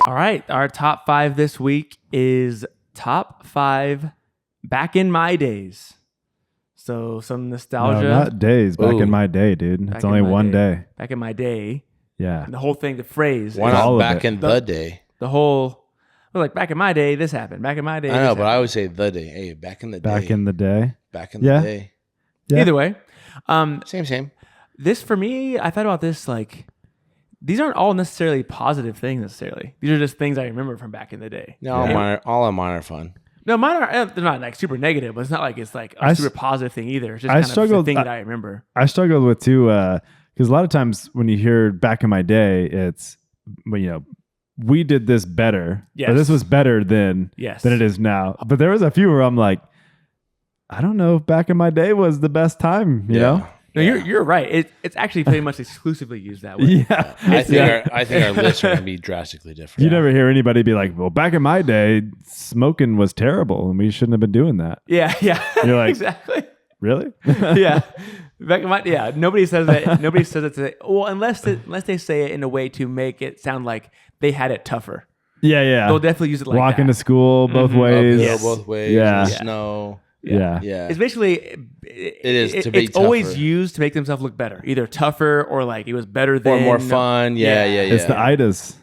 All right. Our top 5 this week is top 5 back in my days. So some nostalgia. No, not days. Back in my day, dude. It's only one day. Back in my day. Yeah. And the whole thing, the phrase. Why not back in the day? The whole, well, like back in my day, this happened. Back in my day. I know, but I always say the day. Hey, back in the day. Back in the day. Back in the day. Yeah. Either way. Same. This, for me, I thought about this like, these aren't all necessarily positive things necessarily. These are just things I remember from back in the day. No, all of mine are fun. No, mine are, they're not like super negative, but it's not like it's like a super positive thing either. It's just kind of the thing that I remember. I struggled with too, because a lot of times when you hear back in my day, it's, we did this better. Yes. Or this was better than it is now. But there was a few where I'm like, I don't know if back in my day was the best time, you know? No, you're right. It's actually pretty much exclusively used that way. Yeah, I think our lists are going to be drastically different. You never hear anybody be like, "Well, back in my day, smoking was terrible, and we shouldn't have been doing that." Yeah. You're like, exactly. Really? Yeah. Back in my nobody says that. Nobody says it today. Well, unless they say it in a way to make it sound like they had it tougher. Yeah. They'll definitely use it like walking that. to school both ways. Uphill both ways. Yeah. Snow. Yeah. It's basically it's always used to make themselves look better, either tougher or like it was better than or more fun. Yeah. It's the idas.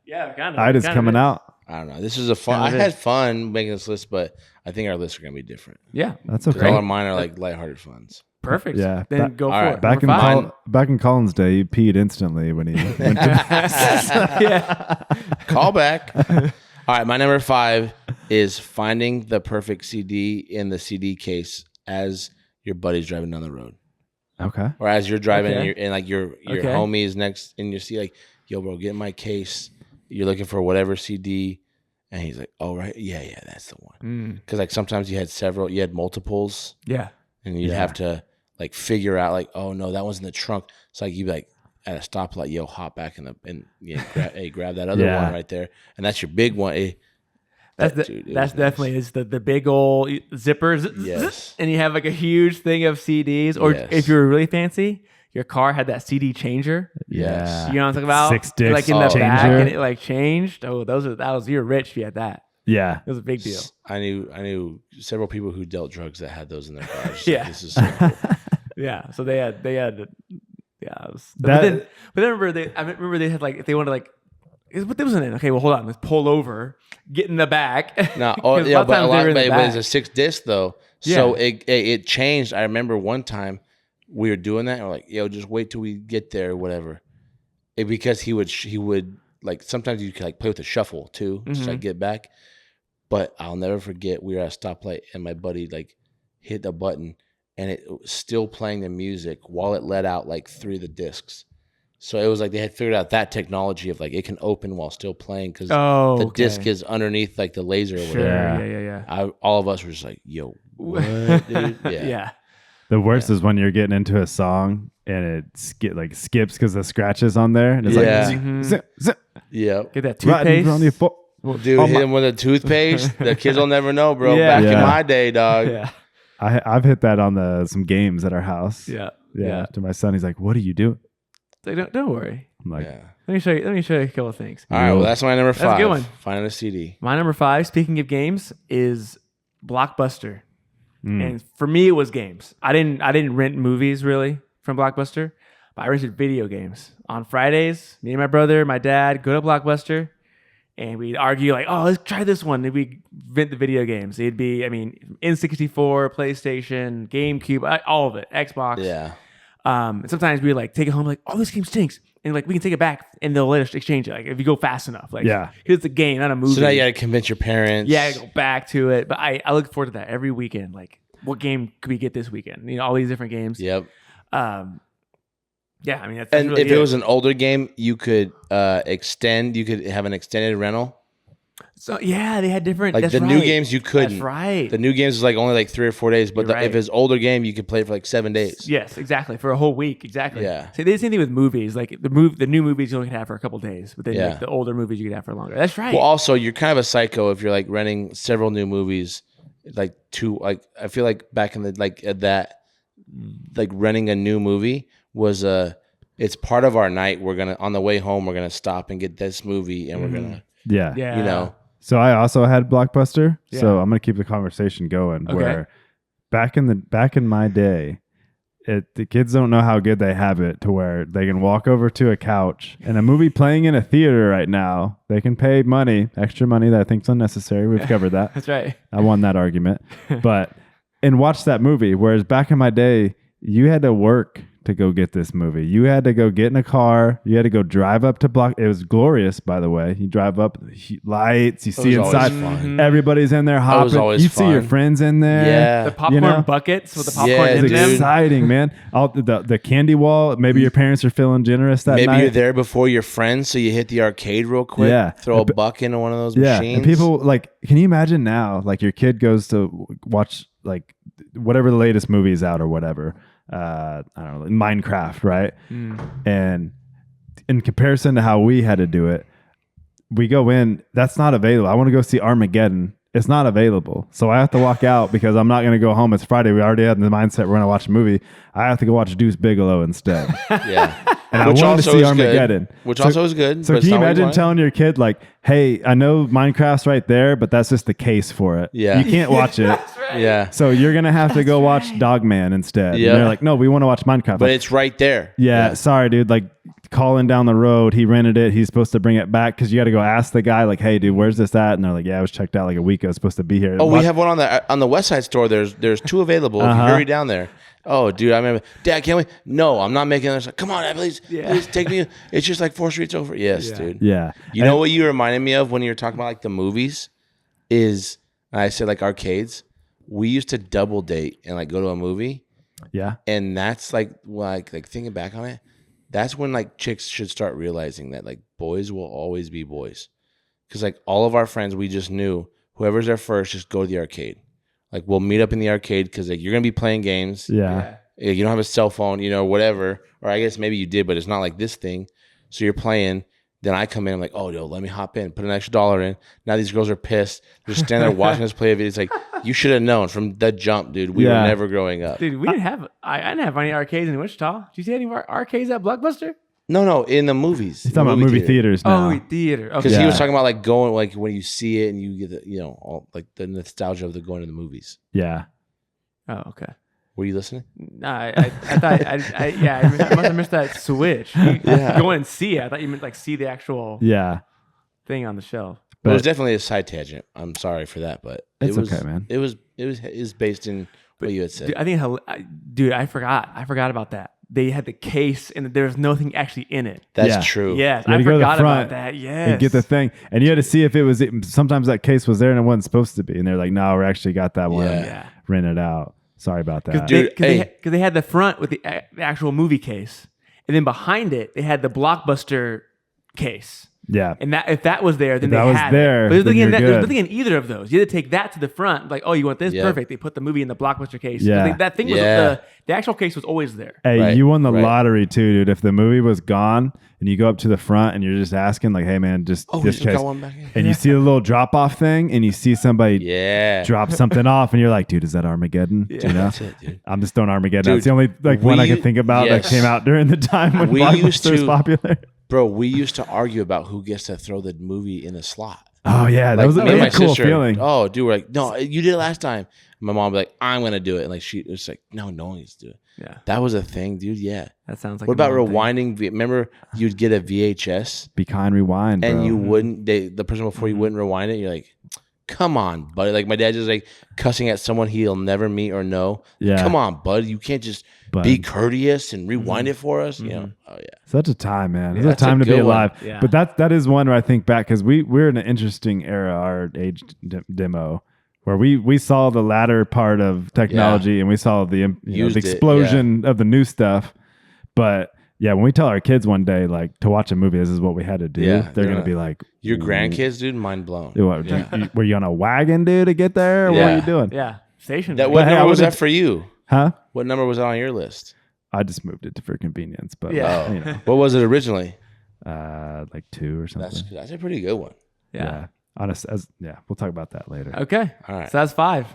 Yeah, kind of. Idas coming out. I don't know. This is a fun. I had fun making this list, but I think our lists are gonna be different. Yeah, that's okay. All of mine are like lighthearted funs. Perfect. Yeah. Then go for it. Back in Colin's day, he peed instantly when he went to Call back. All right, my number 5 is finding the perfect CD in the CD case as your buddy's driving down the road. Okay. Or as you're driving and like your homie is next in your seat, like, yo, bro, get in my case. You're looking for whatever CD. And he's like, oh, right. Yeah, that's the one. Because like sometimes you had multiples. Yeah. And you'd have to like figure out like, oh, no, that one's in the trunk. So like you'd be like, at a stoplight, yo, hop back grab that other one right there, and that's your big one. That's definitely is the big old zippers. Yes, and you have like a huge thing of CDs, or if you were really fancy, your car had that CD changer. Yes, you know what I'm talking about? 6 discs, like in the back, and it like changed. Oh, you're rich if you had that. Yeah, it was a big deal. I knew several people who dealt drugs that had those in their cars. Yeah, this is so cool. Yeah, so they had. Yeah, but then I remember they had like if they wanted like what was in it? Okay, well hold on, let's pull over, get in the back. No, but it was a 6 disc though, so it changed. I remember one time we were doing that, and we're like, yo, just wait till we get there, or whatever. Because he would like sometimes you could like play with the shuffle too, just like get back. But I'll never forget we were at a stoplight and my buddy like hit the button. And it was still playing the music while it let out like 3 of the discs. So it was like they had figured out that technology of like it can open while still playing because the disc is underneath like the laser or whatever. Yeah. All of us were just like, yo, what, dude? Yeah. The worst is when you're getting into a song and it skips because the scratches on there. And it's like, zip, zip. Yeah. Get that toothpaste. Dude, hit him with a toothpaste. The kids will never know, bro. Back in my day, dog. Yeah. I've hit that on some games at our house. Yeah. To my son, he's like, "What are you doing?" Like, don't worry. I'm like, let me show you a couple of things. All right, well, that's my number 5. That's a good one. Finding a CD. My number 5, speaking of games, is Blockbuster. And for me, it was games. I didn't rent movies really from Blockbuster, but I rented video games. On Fridays, me and my brother, my dad, go to Blockbuster. And we'd argue like, oh, let's try this one. And we'd rent the video games. It'd be, N64, PlayStation, GameCube, all of it, Xbox. Yeah. And sometimes we'd like take it home like, oh, this game stinks. And like we can take it back and they'll let us exchange it. Like if you go fast enough. Like here's the game, not a movie. So now you gotta convince your parents. Yeah, go back to it. But I look forward to that every weekend. Like what game could we get this weekend? All these different games. Yep. Yeah, that's and really if it was an older game, you could extend. You could have an extended rental. So yeah, they had different. Like the new games, you couldn't. That's right. The new games is like only like 3 or 4 days, but if it's older game, you could play it for like 7 days. Yes, exactly, for a whole week. Exactly. Yeah. So they did the same thing with movies. Like the new movies you only could have for a couple days, but then like, the older movies you could have for longer. That's right. Well, also you're kind of a psycho if you're like renting several new movies. I feel like back in the renting a new movie was it's part of our night. We're gonna on the way home we're gonna stop and get this movie and we're gonna Yeah. Yeah. You know. So I also had Blockbuster. Yeah. So I'm gonna keep the conversation going. Okay. Where back in my day, the kids don't know how good they have it to where they can walk over to a couch and a movie playing in a theater right now. They can pay extra money that I think is unnecessary. We've covered that. That's right. I won that argument, and watch that movie. Whereas back in my day, you had to work to go get this movie. You had to go get in a car. You had to go drive up to Block. It was glorious, by the way. You drive up, lights. You see inside. Everybody's in there hopping. You see your friends in there. Yeah, the popcorn buckets with the popcorn in it's them. exciting, man. All the candy wall. Maybe your parents are feeling generous that night. Maybe you're there before your friends, so you hit the arcade real quick. Yeah, throw a buck into one of those machines. And people can you imagine now? Like your kid goes to watch whatever the latest movie is out or whatever. I don't know, Minecraft, right? And in comparison to how we had to do it, we go in, that's not available. I want to go see Armageddon. It's not available. So I have to walk out because I'm not going to go home. It's Friday. We already had the mindset we're going to watch a movie. I have to go watch Deuce Bigelow instead. Yeah. And I wanted to see Armageddon. Which also is good. So can you imagine telling your kid, hey, I know Minecraft's right there, but that's just the case for it. Yeah. You can't watch it. That's right. Yeah. So you're going to have to go watch Dogman instead. Yeah. And they're like, no, we want to watch Minecraft. But it's right there. Yeah. Sorry, dude. Calling down the road, he rented it. He's supposed to bring it back because you got to go ask the guy, hey, dude, where's this at? And they're like, yeah, it was checked out a week ago. It's supposed to be here. Oh, we have one on the West Side store. There's two available. If you hurry down there. Oh, dude, I remember. Dad, can't we? No, I'm not making this. Come on, Dad, please take me. It's just 4 streets over. Yes, dude. Yeah. You know what you reminded me of when you were talking about the movies is, I said arcades. We used to double date and go to a movie. Yeah. And that's thinking back on it, that's when chicks should start realizing that boys will always be boys. Because all of our friends, we just knew whoever's there first, just go to the arcade. We'll meet up in the arcade because you're going to be playing games. Yeah. You don't have a cell phone, whatever. Or I guess maybe you did, but it's not like this thing. So you're playing. Then I come in. I'm like, oh, yo, let me hop in. Put an extra $1 in. Now these girls are pissed. They're just standing there watching us play a video. It's you should have known from the jump, dude. We were never growing up. Dude, we didn't have. I didn't have any arcades in Wichita. Did you see any of our arcades at Blockbuster? No, in the movies. He's talking about movie theaters now. Oh, theater. Okay. Because he was talking about going when you see it and you get the all the nostalgia of going to the movies. Yeah. Oh, okay. Were you listening? No, I thought I must have missed that switch. Go and see it. I thought you meant see the actual thing on the shelf. But it was definitely a side tangent. I'm sorry for that, but it's okay, man. It was based in what you had said. Dude, I forgot about that. They had the case and there was nothing actually in it. That's true. Yes, I forgot about that. Yes. And get the thing. And you had to see if it was, sometimes that case was there and it wasn't supposed to be. And they're like, no, we actually got that one rented out. Sorry about that. Because they had the front with the actual movie case. And then behind it, they had the Blockbuster case. Yeah. And if that was there, then if they had there, it. But there's nothing in either of those. You had to take that to the front. Oh, you want this? Yep. Perfect. They put the movie in the Blockbuster case. Yeah. That thing was the actual case was always there. Hey, you won the lottery too, dude. If the movie was gone and you go up to the front and you're just asking hey man, just this case. And you see a little drop off thing and you see somebody drop something off and you're like, dude, is that Armageddon? Yeah. You know? That's it, dude. I'm just throwing Armageddon. Dude, that's the only one I can think about that came out during the time when Blockbuster was popular. Bro, we used to argue about who gets to throw the movie in a slot. Oh yeah, that was a cool feeling. Oh, dude, we're like, no, you did it last time. My mom would be like, I'm gonna do it, and she was like, no one needs to do it. Yeah, that was a thing, dude. Yeah, that sounds like. What about rewinding? Remember, you'd get a VHS, be kind, rewind, and bro. you wouldn't. The person before you wouldn't rewind it. You're like, come on, buddy. My dad just cussing at someone he'll never meet or know. Yeah, come on, bud. You can't just be courteous and rewind it for us. You know, oh yeah, such a time, man. It's a time to be alive. Yeah. But that is one where I think back because we're in an interesting era, our age demo, where we saw the latter part of technology and we saw the explosion of the new stuff. But yeah, when we tell our kids one day to watch a movie, this is what we had to do. Yeah, they're gonna be like, your grandkids, dude, mind blown. Were you on a wagon, dude, to get there? Or what were you doing? Yeah, station. What number was that for you? Huh? What number was on your list? I just moved it for convenience, but what was it originally? 2 or something. That's a pretty good one. Yeah. We'll talk about that later. Okay. All right. So that's 5.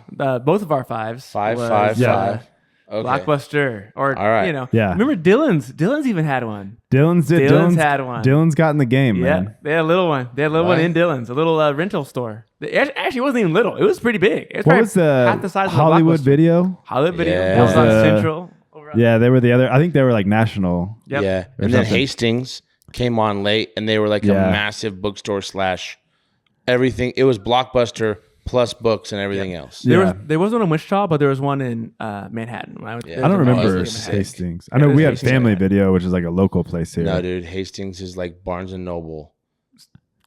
Both of our 5s. Five. Okay. Blockbuster. Or, All right. Yeah. Remember Dylan's? Dylan's even had one. Dylan's had one. Dylan's got in the game, Yeah, man. they had a little one. They had a little one in Dylan's, a little rental store. It actually wasn't even little. It was pretty big. It was What was half the size of Hollywood Blockbuster. Video? Hollywood Video. Yeah. That was on Was, Central. Yeah, they were the other. I think they were like national. Yep. Yeah. Or And then something. Hastings came on late, and they were like a massive bookstore / everything. It was Blockbuster plus books and everything else. There was one in Wichita, but there was one in Manhattan. When I don't remember Hastings. I know we had Family Video, which is like a local place here. No, dude, Hastings is like Barnes and Noble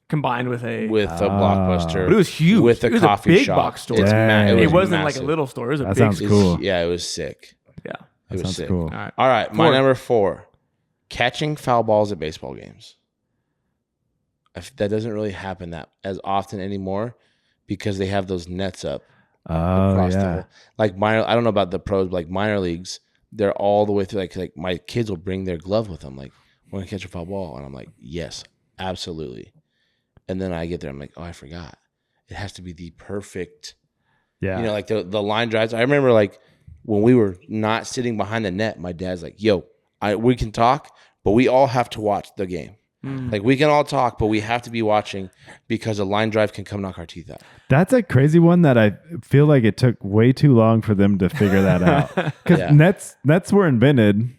combined with a Blockbuster. But it was huge. With a it was coffee a big shop. box store. It wasn't massive. like a little store. It was a That big sounds store. cool. Yeah, it was sick. Yeah. It That was sounds sick. cool. All right, my number 4, catching foul balls at baseball games. That doesn't really happen that as often anymore because they have those nets up. Oh, The yeah. whole, like I don't know about the pros, but like minor leagues, they're all the way through. Like my kids will bring their glove with them. Like, want to catch a foul ball? And I'm like, yes, absolutely. And then I get there, I'm like, oh, I forgot. It has to be the perfect, Yeah. you know, like the line drives. I remember like when we were not sitting behind the net, my dad's like, yo, we can talk, but we all have to watch the game. Like we can all talk, but we have to be watching because a line drive can come knock our teeth out. That's a crazy one that I feel like it took way too long for them to figure that out. Because nets were invented.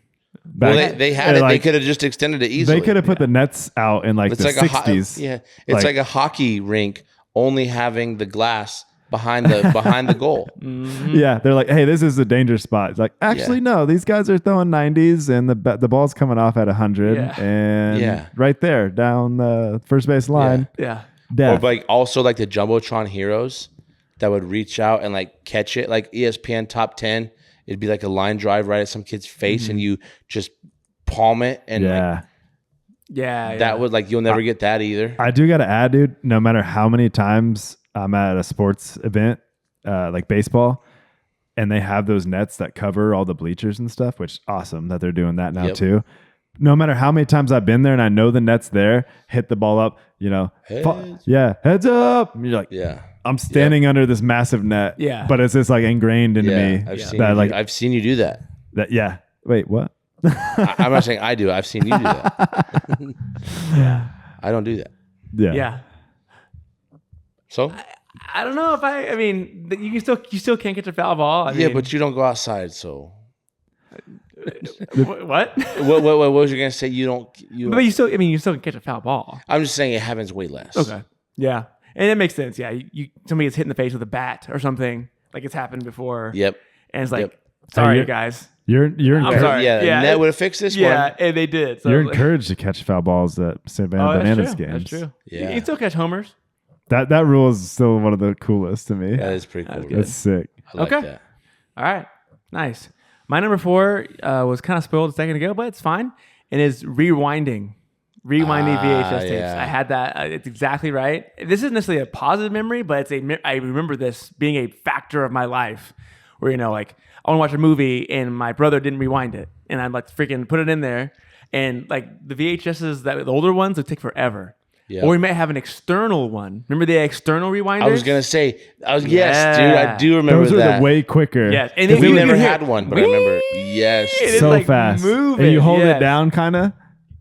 Well, they had it. like, they could have just extended it easily. They could have put the nets out in like It's the like 60s. It's like a hockey rink only having the glass behind the goal. Yeah, they're like, hey, this is a danger spot. It's like, actually, no, these guys are throwing 90s and the ball's coming off at 100. Yeah. And right there down the first base line. Yeah. Death. Or like also like the Jumbotron heroes that would reach out and like catch it, like ESPN top 10. It'd be like a line drive right at some kid's face and you just palm it. And that would like, you'll never get that either. I do got to add, dude, no matter how many times I'm at a sports event, like baseball, and they have those nets that cover all the bleachers and stuff, which awesome that they're doing that now too. No matter how many times I've been there and I know the net's there, hit the ball up, you know, heads up. And you're like, I'm standing under this massive net, but it's just like ingrained into me. I've seen you do that. Wait, what? I'm not saying I do. I've seen you do that. I don't do that. Yeah. So I don't know if I mean you still can't catch a foul ball. I mean, but you don't go outside. So what? what was you gonna say? But you still can catch a foul ball. I'm just saying it happens way less. Okay. Yeah, and it makes sense. Yeah, somebody gets hit in the face with a bat or something like it's happened before. Yep. And it's like, sorry, guys. You're I'm sorry. Yeah, Net would have fixed this one. Yeah, and they did. So you're encouraged to catch foul balls at Savannah Bananas games. That's true. Yeah. You can still catch homers. That rule is still one of the coolest to me. That is pretty cool. That's sick. I like that. All right. Nice. My number 4 was kind of spoiled a second ago, but it's fine. And is rewinding VHS tapes. Yeah. I had that. It's exactly right. This isn't necessarily a positive memory, but I remember this being a factor of my life where, you know, like I want to watch a movie and my brother didn't rewind it. And I'd like freaking put it in there. And like the VHSs, the older ones would take forever. Yeah. Or we might have an external one. Remember the external rewinders? I was gonna say, yes, dude, I do remember those that. Those are way quicker. Yes, and we never had one, but I remember. Yes, so like fast. And you hold it down, kind of.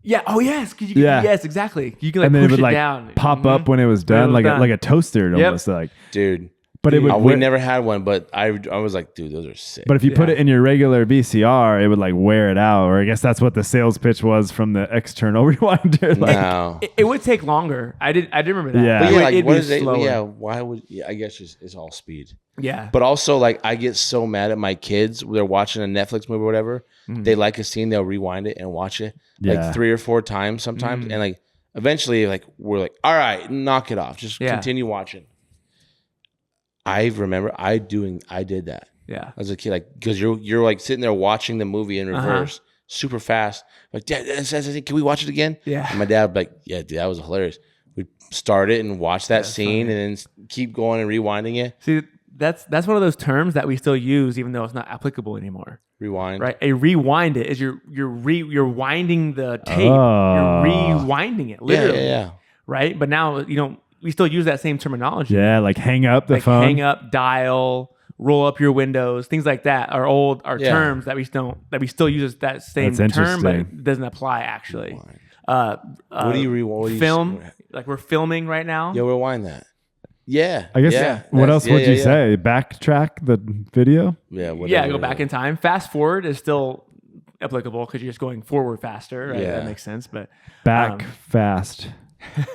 Yeah. Oh yes. Yes, exactly. You can like and then push it would like down. pop up when it was done, like a toaster, almost like. Dude. But it would. We never had one, but I was like, dude, those are sick. But if you put it in your regular VCR, it would like wear it out. Or I guess that's what the sales pitch was from the external rewinder. Like, no, it would take longer. I did remember that. Yeah, but yeah, like what is it? Slower. Yeah, why would? Yeah, I guess it's all speed. Yeah, but also like I get so mad at my kids. They're watching a Netflix movie or whatever. They like a scene, they'll rewind it and watch it like 3 or 4 times sometimes, and like eventually like we're like, all right, knock it off, just continue watching. I remember I did that. Yeah. As a kid, like, because you're like sitting there watching the movie in reverse, super fast. Like, Dad, can we watch it again? Yeah. And my dad would be like, yeah, dude, that was hilarious. We'd start it and watch that scene and then keep going and rewinding it. See, that's one of those terms that we still use, even though it's not applicable anymore. Rewind. Right. A rewind it is you're winding the tape. Oh. You're rewinding it, literally. Yeah. Right. But now we still use that same terminology. Yeah, like hang up the phone. Hang up, dial, roll up your windows, things like that are terms that we still use as that same term, but it doesn't apply actually. What do you rewind? Film, like we're filming right now. Yeah, rewind that. Yeah, I guess. Yeah, what else would you say? Backtrack the video? Yeah, whatever. Yeah, go back in time. Fast forward is still applicable because you're just going forward faster, right? That makes sense. But fast.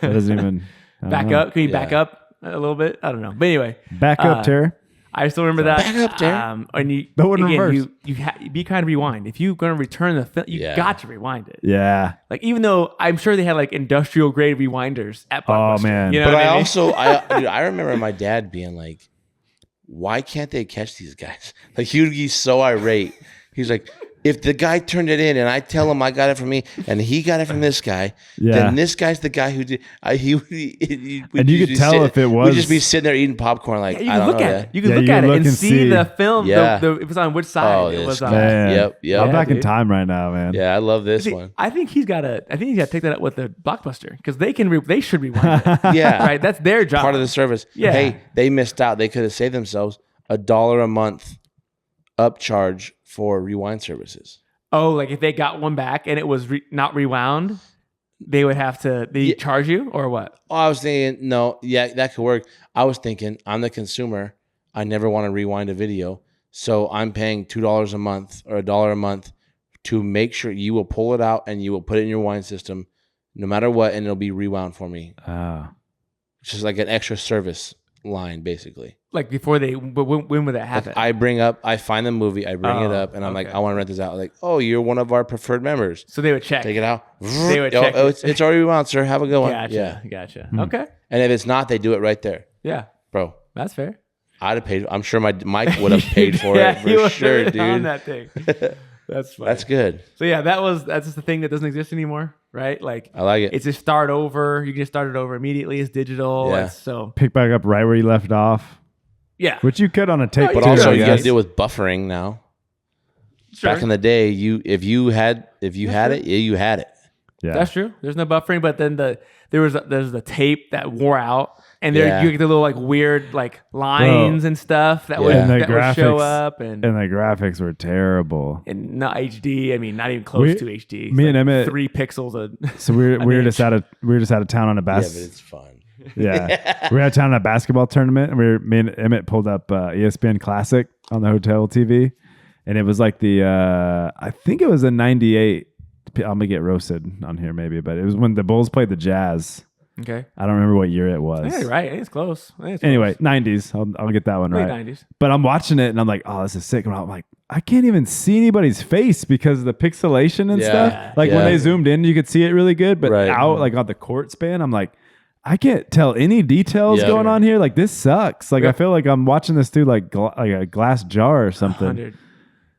That doesn't even back up. Can you back up a little bit? I don't know. But anyway, back up, Terry. I still remember that. Back up, Terry. And you be kind of rewind. If you're going to return the film, you got to rewind it. Yeah. Like even though I'm sure they had like industrial grade rewinders at Blockbuster. Oh man. You know but I also I remember my dad being like, "Why can't they catch these guys?" Like he would be so irate. He's like, if the guy turned it in and I tell him I got it from me and he got it from this guy, then this guy's the guy who did. And you could tell if it was. We'd just be sitting there eating popcorn like, you I don't look know at it. You can look at it and see the film. Yeah. It was on which side it was on. Yep. I'm back in time right now, man. Yeah, I love this one. I think he's got to take that up with the Blockbuster because they should rewind it. Yeah. Right. That's their job. Part of the service. Yeah. Hey, they missed out. They could have saved themselves $1 a month upcharge for rewind services. Oh, like if they got one back and it was not rewound, they would have to charge you or what? Oh, I was thinking, no, yeah, that could work. I was thinking, I'm the consumer. I never want to rewind a video. So I'm paying $2 a month or $1 a month to make sure you will pull it out and you will put it in your rewind system no matter what, and it'll be rewound for me. Which is like an extra service line, basically. Like before when would that happen? Like I find the movie, I bring it up, and I'm like, I want to rent this out. Like, oh, you're one of our preferred members. So they would check. Take it out. They would check. It's already rewound, sir. Have a good one. Gotcha. Okay. And if it's not, they do it right there. Yeah. Bro. That's fair. I'd have paid. I'm sure my Mike would have paid for it for sure, dude. On that thing. That's funny. That's good. So yeah, that's just the thing that doesn't exist anymore, right? Like I like it. It's just start over. You can just start it over immediately. It's digital. Yeah. So pick back up right where you left off. Yeah. Which you could on a tape. But also you got to deal with buffering now. Sure. Back in the day, if you had it, you had it. Yeah. That's true. There's no buffering, but then there's the tape that wore out. And there you get the little like weird like lines and stuff that would show up, and the graphics were terrible. And not HD. I mean, not even close to HD. Me and Emmett 3 pixels. So we were just out of town on a basketball. Yeah, but it's fun. Yeah, we were out of town on a basketball tournament, and me and Emmett pulled up ESPN Classic on the hotel TV, and it was like I think it was a '98. I'm gonna get roasted on here maybe, but it was when the Bulls played the Jazz. Okay. I don't remember what year it was. Yeah, right. It's close. Anyway, 90s. I'll get that one right. 90s. But I'm watching it and I'm like, oh, this is sick. And I'm like, I can't even see anybody's face because of the pixelation and stuff. Like when they zoomed in, you could see it really good. But out, like on the court span, I'm like, I can't tell any details going on here. Like this sucks. Like I feel like I'm watching this through like a glass jar or something. 100.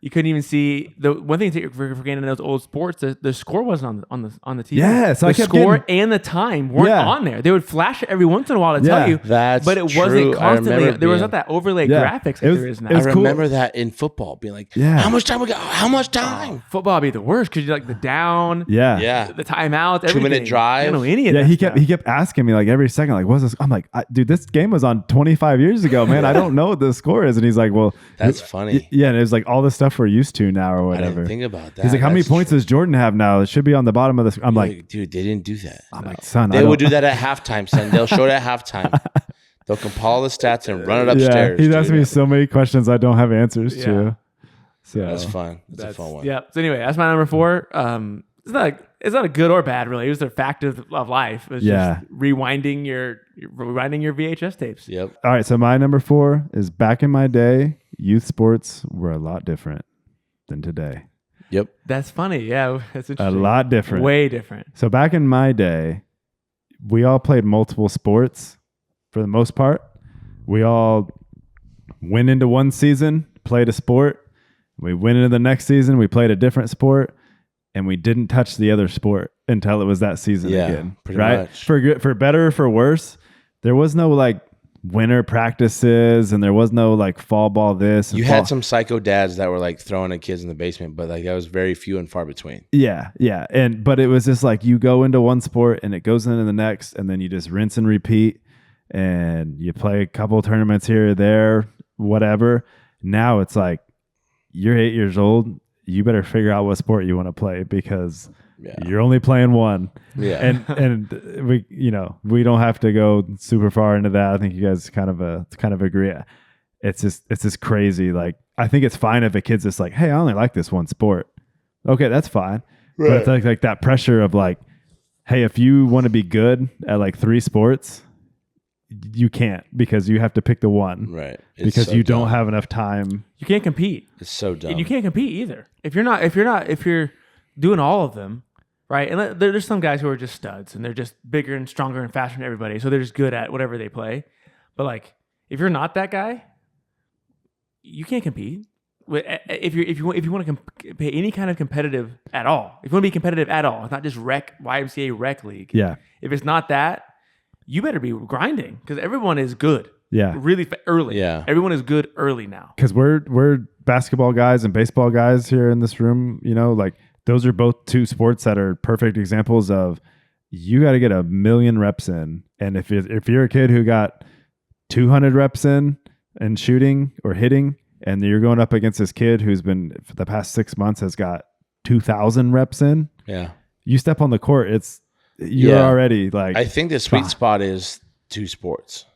You couldn't even see the one thing that you're forgetting in those old sports. The score wasn't on the TV. Yeah, so the score and the time weren't on there. They would flash it every once in a while to tell you, but it wasn't constantly. There was not that overlay graphics that there is now. I remember that in football, being like, "How much time we got? How much time?" Football would be the worst because you like the down, the timeouts, 2-minute drive. I don't know any of that. He kept asking me like every second, like, "What's this?" I'm like, "Dude, this game was on 25 years ago, man. I don't know what the score is." And he's like, "Well, that's funny." Yeah, and it was like all the stuff we're used to now or whatever. I didn't think about that. He's like, how many points does Jordan have now? It should be on the bottom of the I'm like, dude, they didn't do that. I'm like, son, they would do that at halftime, son. They'll show it at halftime. They'll compile the stats and run it upstairs. He's asked me so many questions I don't have answers to. So that's fun. That's a fun one. Yeah. So anyway, that's my number 4. It's not a good or bad, really. It was a fact of life. It was just rewinding your VHS tapes. Yep. All right. So my number 4 is back in my day, youth sports were a lot different than today. Yep. That's funny. Yeah. That's interesting. A lot different. Way different. So back in my day, we all played multiple sports for the most part. We all went into one season, played a sport. We went into the next season, we played a different sport. And we didn't touch the other sport until it was that season again. Pretty much. For better or for worse, there was no like winter practices and there was no like fall ball this. You had some psycho dads that were like throwing at kids in the basement, but like that was very few and far between. Yeah. But it was just like you go into one sport and it goes into the next and then you just rinse and repeat and you play a couple of tournaments here or there, whatever. Now it's like, you're 8 years old. You better figure out what sport you want to play because you're only playing one. Yeah. And we, we don't have to go super far into that. I think you guys kind of agree. It's just crazy. Like, I think it's fine if a kid's just like, hey, I only like this one sport. Okay, that's fine. Right. But it's like that pressure of like, hey, if you want to be good at like 3 sports, you can't because you have to pick the one. Right. Because so you don't have enough time. You can't compete. It's so dumb. And you can't compete either. If you're doing all of them, right? And there's some guys who are just studs and they're just bigger and stronger and faster than everybody. So they're just good at whatever they play. But like, if you're not that guy, you can't compete. If you want to pay any kind of competitive at all, if you want to be competitive at all, it's not just YMCA rec league. Yeah. If it's not that, you better be grinding because everyone is good. Yeah. Really early. Yeah. Everyone is good early now. Because we're basketball guys and baseball guys here in this room. Like those are both 2 sports that are perfect examples of you got to get 1,000,000 reps in, and if you're a kid who got 200 reps in shooting or hitting, and you're going up against this kid who's been for the past 6 months has got 2,000 reps in. Yeah. You step on the court, you're already like. I think the sweet spot is 2 sports.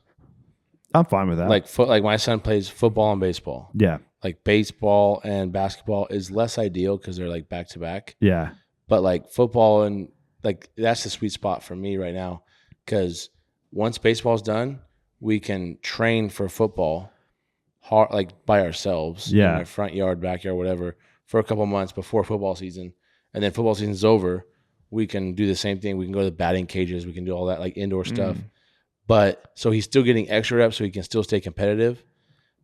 I'm fine with that. Like my son plays football and baseball. Yeah. Like baseball and basketball is less ideal because they're like back to back. Yeah. But like football and like that's the sweet spot for me right now because once baseball's done, we can train for football hard, like by ourselves in our front yard, backyard, whatever, for a couple months before football season. And then football season's over, we can do the same thing. We can go to the batting cages. We can do all that like indoor stuff. But so he's still getting extra reps so he can still stay competitive,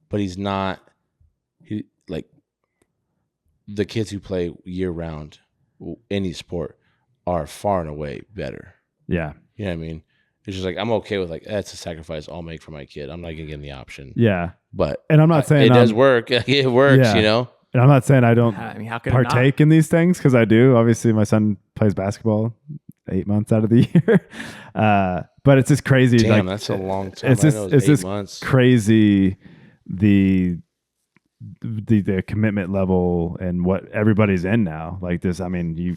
but he's not like the kids who play year round, any sport are far and away better. Yeah. You know what I mean? It's just like, I'm okay with like, that's a sacrifice I'll make for my kid. I'm not going to give him the option. Yeah. But and I'm not saying it does work. It works, And I'm not saying I don't partake in these things because I do. Obviously, my son plays basketball 8 months out of the year. But it's just crazy. Damn, that's a long time. It's just months. Crazy the commitment level and what everybody's in now. Like this, I mean, you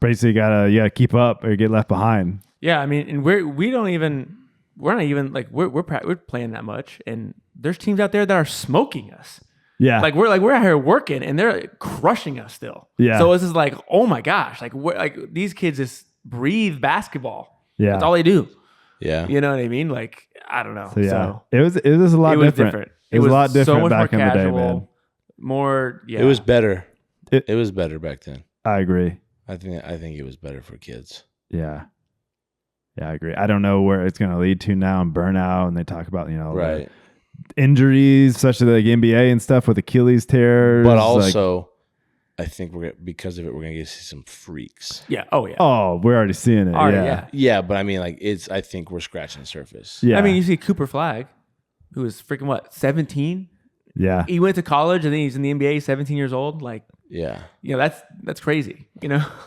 basically gotta keep up or you get left behind. Yeah, I mean, and we're not even we're playing that much, and there's teams out there that are smoking us. Yeah, we're out here working, and they're crushing us still. Yeah, so it's just like, oh my gosh, like these kids just breathe basketball. Yeah, that's all they do. Yeah, you know what I mean? Like I don't know. So it was a lot different. It was a lot different so much back more in casual, the day, man. More, yeah. It was better. It was better back then. I agree. I think it was better for kids. Yeah. Yeah, I agree. I don't know where it's going to lead to now and burnout. And they talk about, right. Injuries, especially like NBA and stuff with Achilles tears. But also, I think because of it, we're going to see some freaks. Yeah. Oh, yeah. Oh, we're already seeing it. Yeah. Yeah, but I mean, like, I think we're scratching the surface. Yeah. I mean, you see Cooper Flagg, who was freaking 17? Yeah. He went to college and then he's in the NBA, 17 years old. Like, yeah. That's crazy,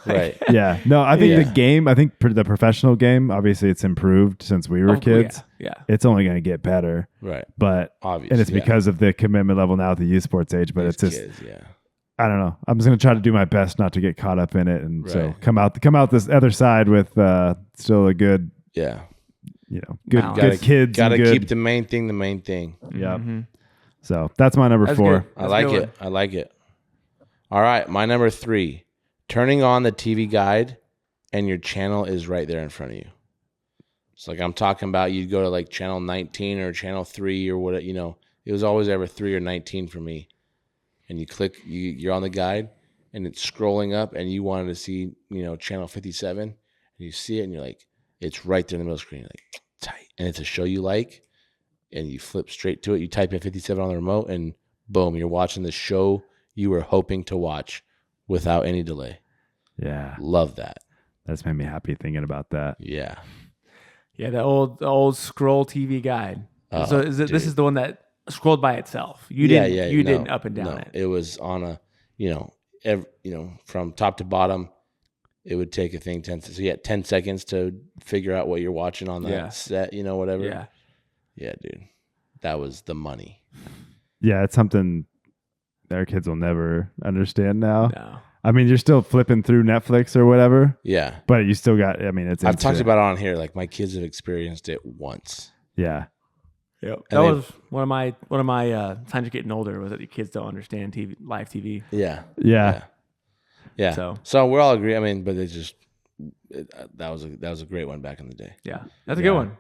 Right. Yeah. No, I think the game, the professional game, obviously it's improved since we were kids. Yeah. It's only going to get better. Right. But, obviously, and it's because of the commitment level now at the youth sports age, but These it's just, kids, I don't know. I'm just going to try to do my best not to get caught up in it. And so come out this other side with still a good, good kids. Got to keep the main thing the main thing. Yeah. Mm-hmm. So that's my number 4. I like it. All right. My number 3, turning on the TV guide and your channel is right there in front of you. It's like I'm talking about you'd go to like channel 19 or channel 3 or what, it was always ever 3 or 19 for me. And you click, you're on the guide and it's scrolling up and you wanted to see, channel 57 and you see it and you're like, it's right there in the middle screen. You're like, tight. And it's a show you like. And you flip straight to it. You type in 57 on the remote, and boom, you're watching the show you were hoping to watch without any delay. Yeah. Love that. That's made me happy thinking about that. Yeah. Yeah, the old scroll TV guide. So this is the one that scrolled by itself. You didn't up and down it. It was on a, from top to bottom, it would take a thing 10 seconds. So you had 10 seconds to figure out what you're watching on that set, whatever. Yeah. Yeah, dude. That was the money. Yeah, it's something our kids will never understand now. No. I mean, you're still flipping through Netflix or whatever. Yeah. But you still got, I mean, I've talked about it on here. Like my kids have experienced it once. Yeah. Yep. That was one of my signs of getting older was that the kids don't understand live TV. Yeah. So we all agree. I mean, but that was a great one back in the day. Yeah. That's a good one.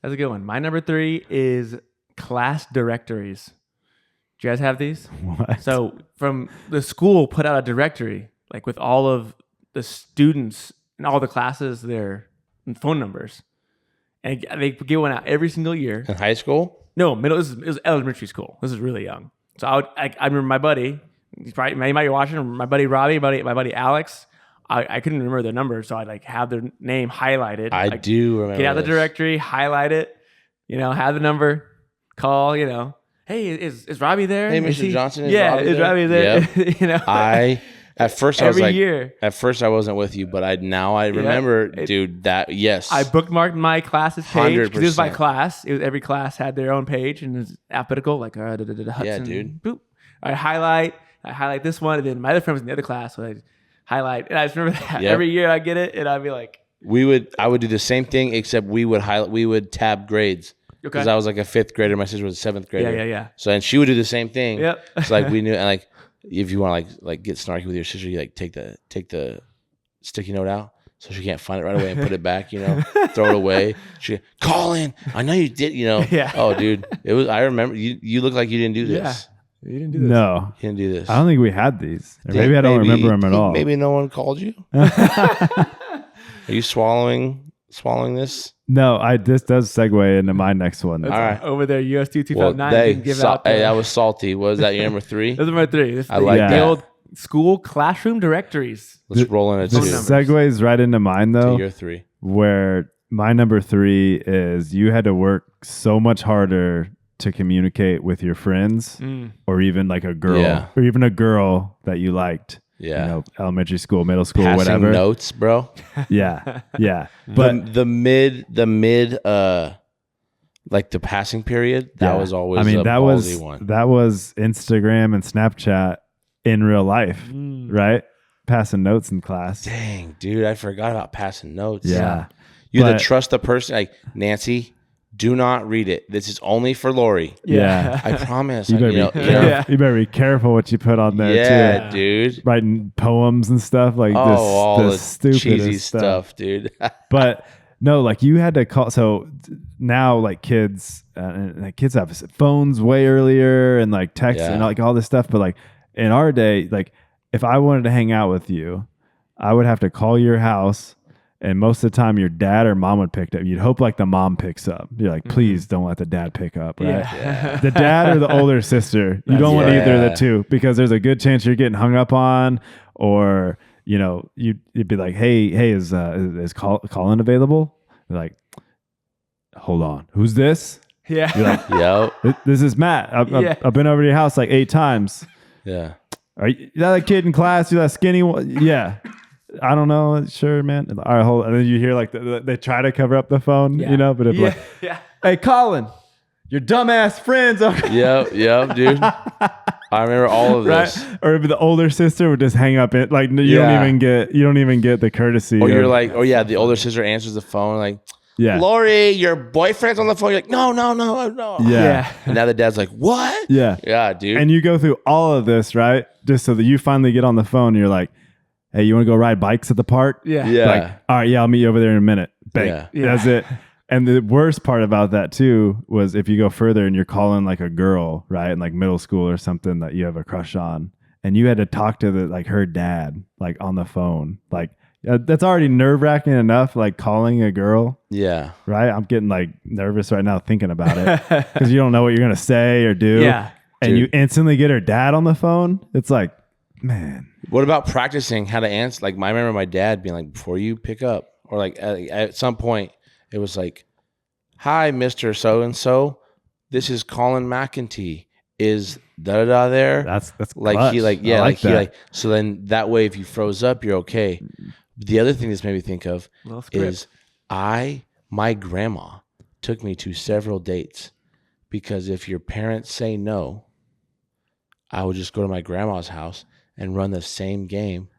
That's a good one. My number 3 is class directories. Do you guys have these? What? So from the school put out a directory, like with all of the students and all the classes, their phone numbers. And they give one out every single year. In high school? No, middle. It was elementary school. This is really young. So I remember my buddy. He might be watching. My buddy Robbie, my buddy Alex. I couldn't remember their number, so I'd like have their name highlighted. I do remember. Get out the directory, highlight it. Have the number, call. Hey, is Robbie there? Hey, Mr. Johnson. Is Robbie there? Yep. At first I was every year. At first I wasn't with you, but I remember, dude. That yes. I bookmarked my class's page because it was by 100%. class. Every class had their own page and it was alphabetical, like Hudson. Yeah, dude. Boop. I highlight this one, and then my other friend was in the other class, so I highlight. And I just remember that every year I get it, and I'd be like, I would do the same thing, except we would tab grades. Because I was like a 5th grader, my sister was a 7th grader. Yeah. So and she would do the same thing. Yep. So like we knew, and like if you want to like get snarky with your sister, you like take the sticky note out so she can't find it right away and put it back. Throw it away. She Colin, I know you did. Yeah. Oh, dude, it was. I remember you look like you didn't do this. Yeah. You didn't do this. No. You didn't do this. I don't think we had these. Or maybe I don't remember them at all. Maybe no one called you. Are you swallowing this? No, this does segue into my next one. All right. Over there, US 2009. Hey, that was salty. Was that your number 3? That's number 3. I like the that. old school classroom directories. Let's roll in it. This segues right into mine, though. To your 3. Where my number 3 is you had to work so much harder to communicate with your friends or even like a girl or even a girl that you liked. Yeah. Elementary school, middle school, Passing whatever. Notes, bro. Yeah. But the mid like the passing period, that was always a ballsy one. That was Instagram and Snapchat in real life, right? Passing notes in class. Dang, dude, I forgot about passing notes. Yeah. You had to trust the person, like Nancy. Do not read it. This is only for Lori. Yeah. I promise. You better be careful what you put on there, yeah, too. Dude. Writing poems and stuff like all the stupid cheesy stuff, dude. But no, like you had to call. So now, like kids have phones way earlier and like text and like all this stuff. But like in our day, like if I wanted to hang out with you, I would have to call your house. And most of the time, your dad or mom would pick up. You'd hope like the mom picks up. You're like, please don't let the dad pick up, right? Yeah. The dad or the older sister. You don't want either of the two because there's a good chance you're getting hung up on, or you'd be like, hey, is Colin available? You're like, hold on, who's this? Yeah. You're like, Yo. This is Matt. I've been over to your house like 8 times. Yeah. Are you that kid in class? You that skinny one? Yeah. I don't know. Sure, man. All right, hold on. And then you hear like they try to cover up the phone, but it's like, hey, Colin, your dumbass friends. Yep, dude. I remember all of this. Or the older sister would just hang up it. Like you don't even get the courtesy. Or you're like, the older sister answers the phone like, Lori, your boyfriend's on the phone. You're like, no. Yeah. And now the dad's like, what? Yeah, dude. And you go through all of this, right? Just so that you finally get on the phone and you're like, hey, you want to go ride bikes at the park? Yeah. Like, all right, I'll meet you over there in a minute. Bang. Yeah. That's it. And the worst part about that too was if you go further and you're calling like a girl, right, in like middle school or something that you have a crush on, and you had to talk to her dad like on the phone, like that's already nerve-wracking enough. Like calling a girl, right. I'm getting like nervous right now thinking about it because you don't know what you're gonna say or do. Yeah, and you instantly get her dad on the phone. It's like, man. What about practicing how to answer? Like, I remember my dad being like, before you pick up, or like at some point, it was like, hi, Mr. So-and-so. This is Colin McEntee. Is da-da-da there? That's like, clutch. So then that way, if you froze up, you're okay. The other thing this made me think of is my grandma took me to several dates because if your parents say no, I would just go to my grandma's house and run the same game.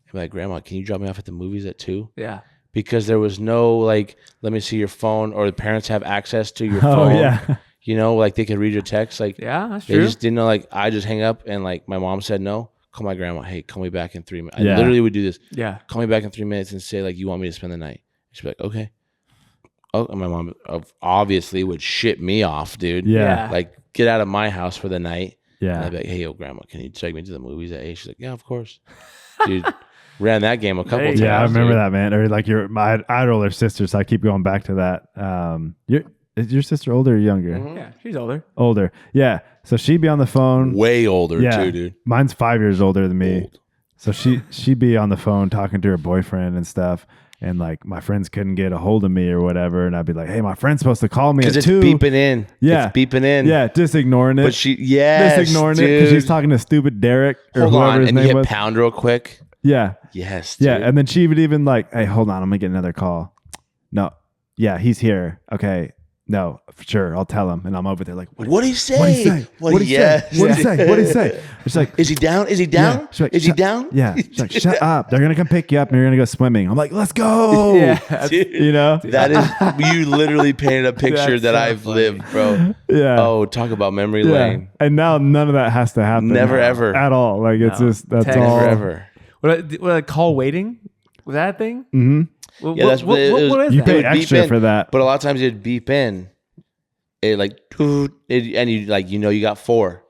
And be like, Grandma, can you drop me off at the movies at 2? Yeah. Because there was no like, let me see your phone, or the parents have access to your phone. Yeah. You know, like they could read your text. Like, Yeah, that's they true. just didn't know. Like, I just hang up and like my mom said no. Call my grandma. Hey, call me back in 3 minutes. I literally would do this. Yeah. Call me back in 3 minutes and say like, you want me to spend the night? She'd be like, okay. Oh, and my mom obviously would ship me off, dude. Yeah. Like, get out of my house for the night. Yeah. And I'd be like, hey, yo, Grandma, can you take me to the movies at 8? She's like, yeah, of course. Dude, ran that game a couple times. Yeah, I remember dude. that, man. Or like I had older sisters, so I keep going back to that. Is your sister older or younger? Mm-hmm. Yeah, she's older. Older. Yeah. So she'd be on the phone. Way older too, dude. Mine's 5 years older than me. Old. So she'd be on the phone talking to her boyfriend and stuff. And like my friends couldn't get a hold of me or whatever. And I'd be like, hey, my friend's supposed to call me at 2. Because it's beeping in. Yeah. It's beeping in. Yeah, just ignoring it. But just ignoring it because she's talking to stupid Derek or Hold whoever on, his and you name hit was. pound real quick. Yeah. Yes, dude. Yeah. And then she would even like, hey, hold on, I'm gonna get another call. No. Yeah, he's here. Okay. No, for sure. I'll tell him. And I'm over there like, What'd he say? What'd he say? What'd he say? What'd he say? What'd he say? She's like, Is he down? Is he down? Yeah. She's like, Is he down? Yeah. She's like, shut up. They're gonna come pick you up and you're gonna go swimming. I'm like, let's go. Yeah. Dude, You know? that is, you literally painted a picture That's that so I've funny. lived, bro. Yeah. Oh, talk about memory Yeah. lane. And now none of that has to happen. Never, now, ever. at all. Like it's No. just that's Never, all. Never ever. What call waiting? Was that a thing? Mm-hmm. Yeah, that's what it was. What is You that? pay would beep extra in, for that. But a lot of times it'd beep in. It like, and you like, you got 4.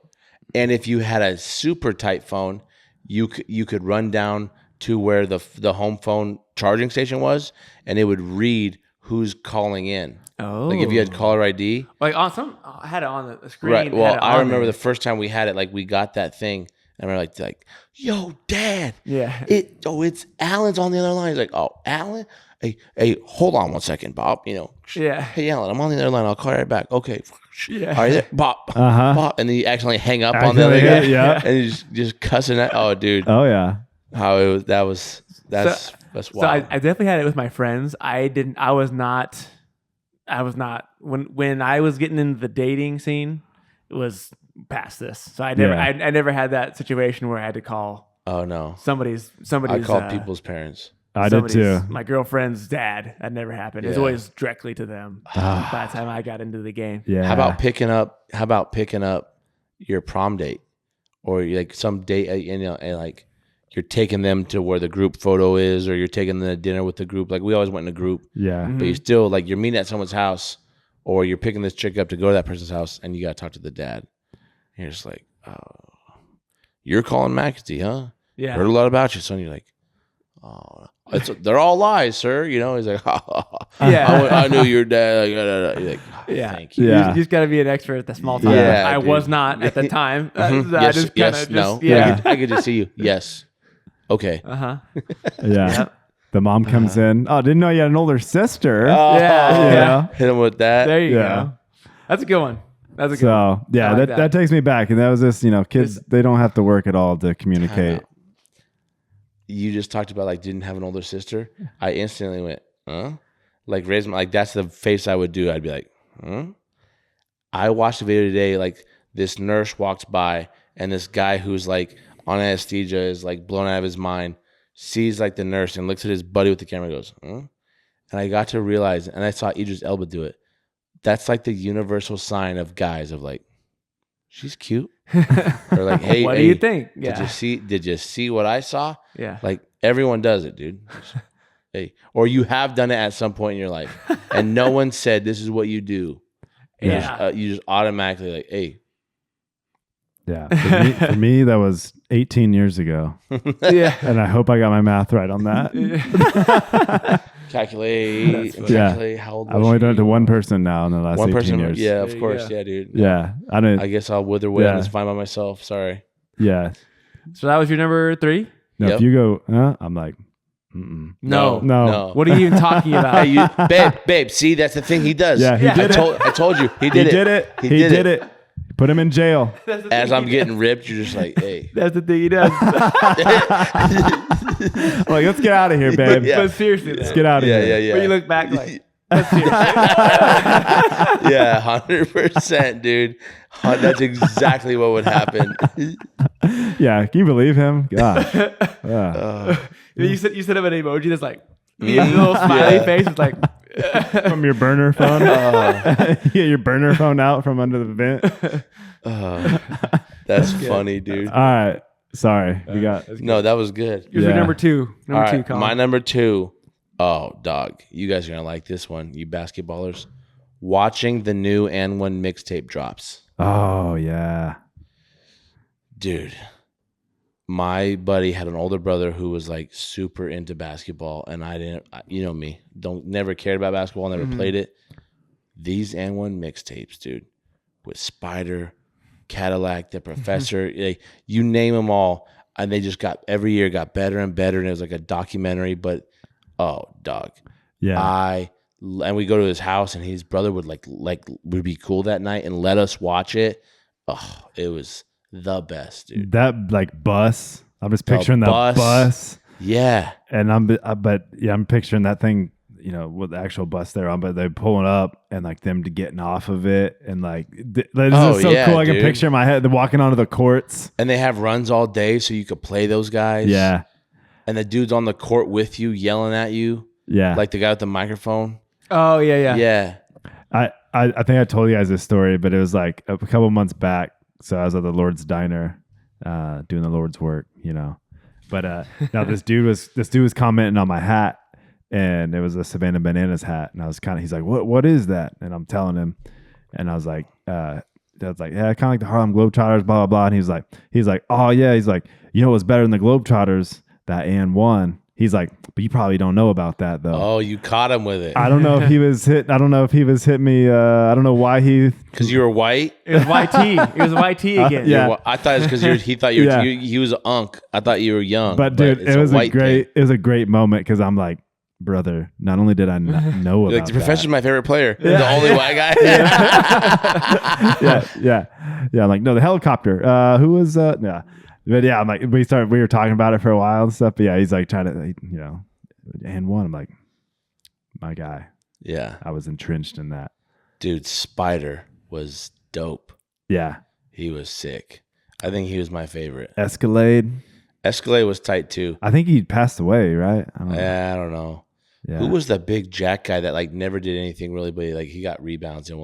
And if you had a super tight phone, you could run down to where the home phone charging station was, and it would read who's calling in. Oh, Like if you had caller ID. like on some, I had it on the screen. Right. Well, had it I on remember there. the first time we had it, like we got that thing. And I remember like, yo, Dad. Yeah. It's Alan's on the other line. He's like, oh, Alan? Hey, hold on one second, Bob. Yeah. Hey, Alan, I'm on the other line. I'll call you right back. Okay. Yeah. All right, there, Bob. Uh-huh. Bob. And then you accidentally hang up on the other Accidentally, guy. yeah. And he's just cussing at. Oh, dude. Oh yeah. How it was. That's So wild. I definitely had it with my friends. I was not when I was getting into the dating scene, it was past this. So I never had that situation where I had to call oh, no. somebody's I called people's parents. I did too. My girlfriend's dad. That never happened. It's Yeah. always directly to them. By the time I got into the game. Yeah. How about picking up your prom date, or like some date, and like you're taking them to where the group photo is, or you're taking them to dinner with the group. Like we always went in a group, Yeah. but you still like you're meeting at someone's house, or you're picking this chick up to go to that person's house, and you got to talk to the dad. And you're just like, oh, you're calling McAtee, huh? Yeah. Heard a lot about you, son. You're like, oh, they're all lies, sir. He's like, Yeah. I knew your dad. You're like, oh, Yeah. thank you. Yeah. You just got to be an expert at the small talk. Yeah, I dude. was not at the time. Mhm. I Yes, just yes, kinda no. Yeah. I get to see you. Yes. Okay. Uh-huh. Yeah. Yep. The mom comes in. Oh, didn't know you had an older sister. Oh, Yeah. Hit him with that. There you Yeah. go. That's a good one. That's a good one. So yeah, I like that takes me back. And that was just, kids, It's- they don't have to work at all to communicate. You just talked about like didn't have an older sister. I instantly went, huh? Like raised my, like that's the face I would do. I'd be like, huh? I watched a video today. Like this nurse walks by, and this guy who's like on anesthesia is like blown out of his mind. Sees like the nurse and looks at his buddy with the camera and goes, huh? And I got to realize, and I saw Idris Elba do it. That's like the universal sign of guys of like, she's cute. Or like, hey, what hey, do you think? Did you see what I saw? Yeah. Like everyone does it, dude. Hey, or you have done it at some point in your life, and no one said this is what you do. Yeah. You just automatically like, hey, Yeah. For me, that was 18 years ago. Yeah. And I hope I got my math right on that. calculate, That's calculate how old. I've was only she? done it to one person now in the last One 18 person. years. Yeah, There of you course. go. Yeah, dude. Yeah. I didn't. I guess I'll wither away on Yeah. this fine by myself. Sorry. Yeah. So that was your number 3? No, Yep. if you go, I'm like, mm-mm. No. No. What are you even talking about? Hey, babe. See, that's the thing he does. Yeah, he did it. I told you, he He did it. did it. He He did did it. it. Put him in jail. As I'm getting ripped, you're just like, hey. That's the thing he does. Like, let's get out of here, babe. Yeah. But seriously, Let's though, get out of Yeah, here. yeah, yeah. when you look back, like, Let's hear it. Yeah, 100%, dude. That's exactly what would happen. Yeah, can you believe him? God. You set up an emoji that's like a little smiley face. It's like From your burner phone. You get your burner phone out from under the vent. That's funny, dude. All right. Sorry. We got. No, that was good. here's your number two. All right, my number 2. Oh, dog. You guys are going to like this one, you basketballers. Watching the new and one mixtape drops. Oh, yeah. Dude. My buddy had an older brother who was like super into basketball, and I didn't, you know me, never cared about basketball, never played it. These and one mixtapes, dude, with Spider, Cadillac, The Professor, you name them all, and they just every year got better and better, and it was like a documentary. But oh, dog, Yeah. And we go to his house, and his brother would would be cool that night and let us watch it. Oh, it was the best, dude. That like bus. I'm just picturing that bus. Yeah. And I'm picturing that thing, you know, with the actual bus they're on, but they're pulling up and like them getting off of it. And like, this is so cool. I can picture in my head, they're walking onto the courts. And they have runs all day so you could play those guys. Yeah. And the dude's on the court with you, yelling at you. Yeah. Like the guy with the microphone. Oh, yeah. Yeah. I think I told you guys this story, but it was like a couple months back. So I was at the Lord's Diner, doing the Lord's work, you know. But now this dude was commenting on my hat, and it was a Savannah Bananas hat, and I was he's like, what is that? And I'm telling him, and I was like, yeah, kind of like the Harlem Globetrotters, blah blah blah. And he's like, oh yeah, he's like, you know what's better than the Globetrotters? That and one. He's like, but you probably don't know about that though. Oh, you caught him with it. I don't know if he was hit. I don't know if he was hit me. I don't know why he. Because you were white. It was YT. It was YT again. Yeah. I thought it's because he thought you were. He was an unk. I thought you were young. But dude, it was a great moment because I'm like, brother. Not only did I not know about the Professor's my favorite player. Yeah. The only white guy. yeah. I'm like, no, the helicopter. Who was? Yeah. But yeah, I'm like, we were talking about it for a while and stuff. But yeah, he's like trying to, you know, and one. I'm like, my guy. Yeah. I was entrenched in that. Dude, Spider was dope. Yeah. He was sick. I think he was my favorite. Escalade was tight too. I think he passed away, right? I don't know. Yeah. Who was the big Jack guy that like never did anything really, but like he got rebounds and he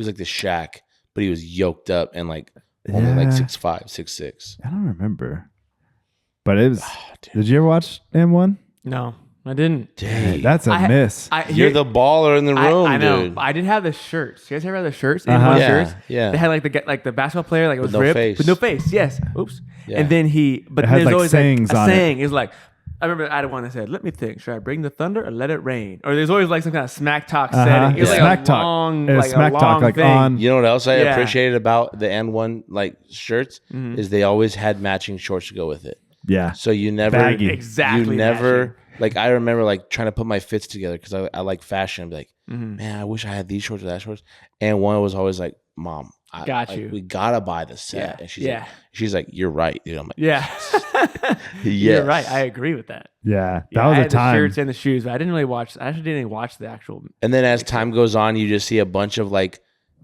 was like the Shaq, but he was yoked up and like only like 6'5", 6'6". I don't remember. But it was did you ever watch M1? No, I didn't. Dang, that's a miss. You're the baller in the room, I know. dude. I did have the shirts. You guys ever had the shirts? Shirts? Yeah. They had like the basketball player, like it was ripped. Face. With no face, yes. Oops. Yeah. And then but there's like always sayings like a on saying. it. It's like, I remember I had one that said, "Let me think. Should I bring the thunder or let it rain?" Or there's always like some kind of smack talk setting. It was like smack a long, talk. like smack a long talk, like thing. on. You know what else I appreciated about the N1 like shirts is they always had matching shorts to go with it. Yeah. So you never Baggy. Exactly. You never matching. like. I remember like trying to put my fits together because I like fashion. I'd be like, man, I wish I had these shorts or that shorts. And one was always like, Mom, we gotta buy the set. Yeah. And she's like, you're right, dude. I'm like, yeah. yes. You're right. I agree with that. Yeah, that was I a had time. The shirts and the shoes, but I didn't really watch. I actually didn't watch the actual. And then as time goes on, you just see a bunch of like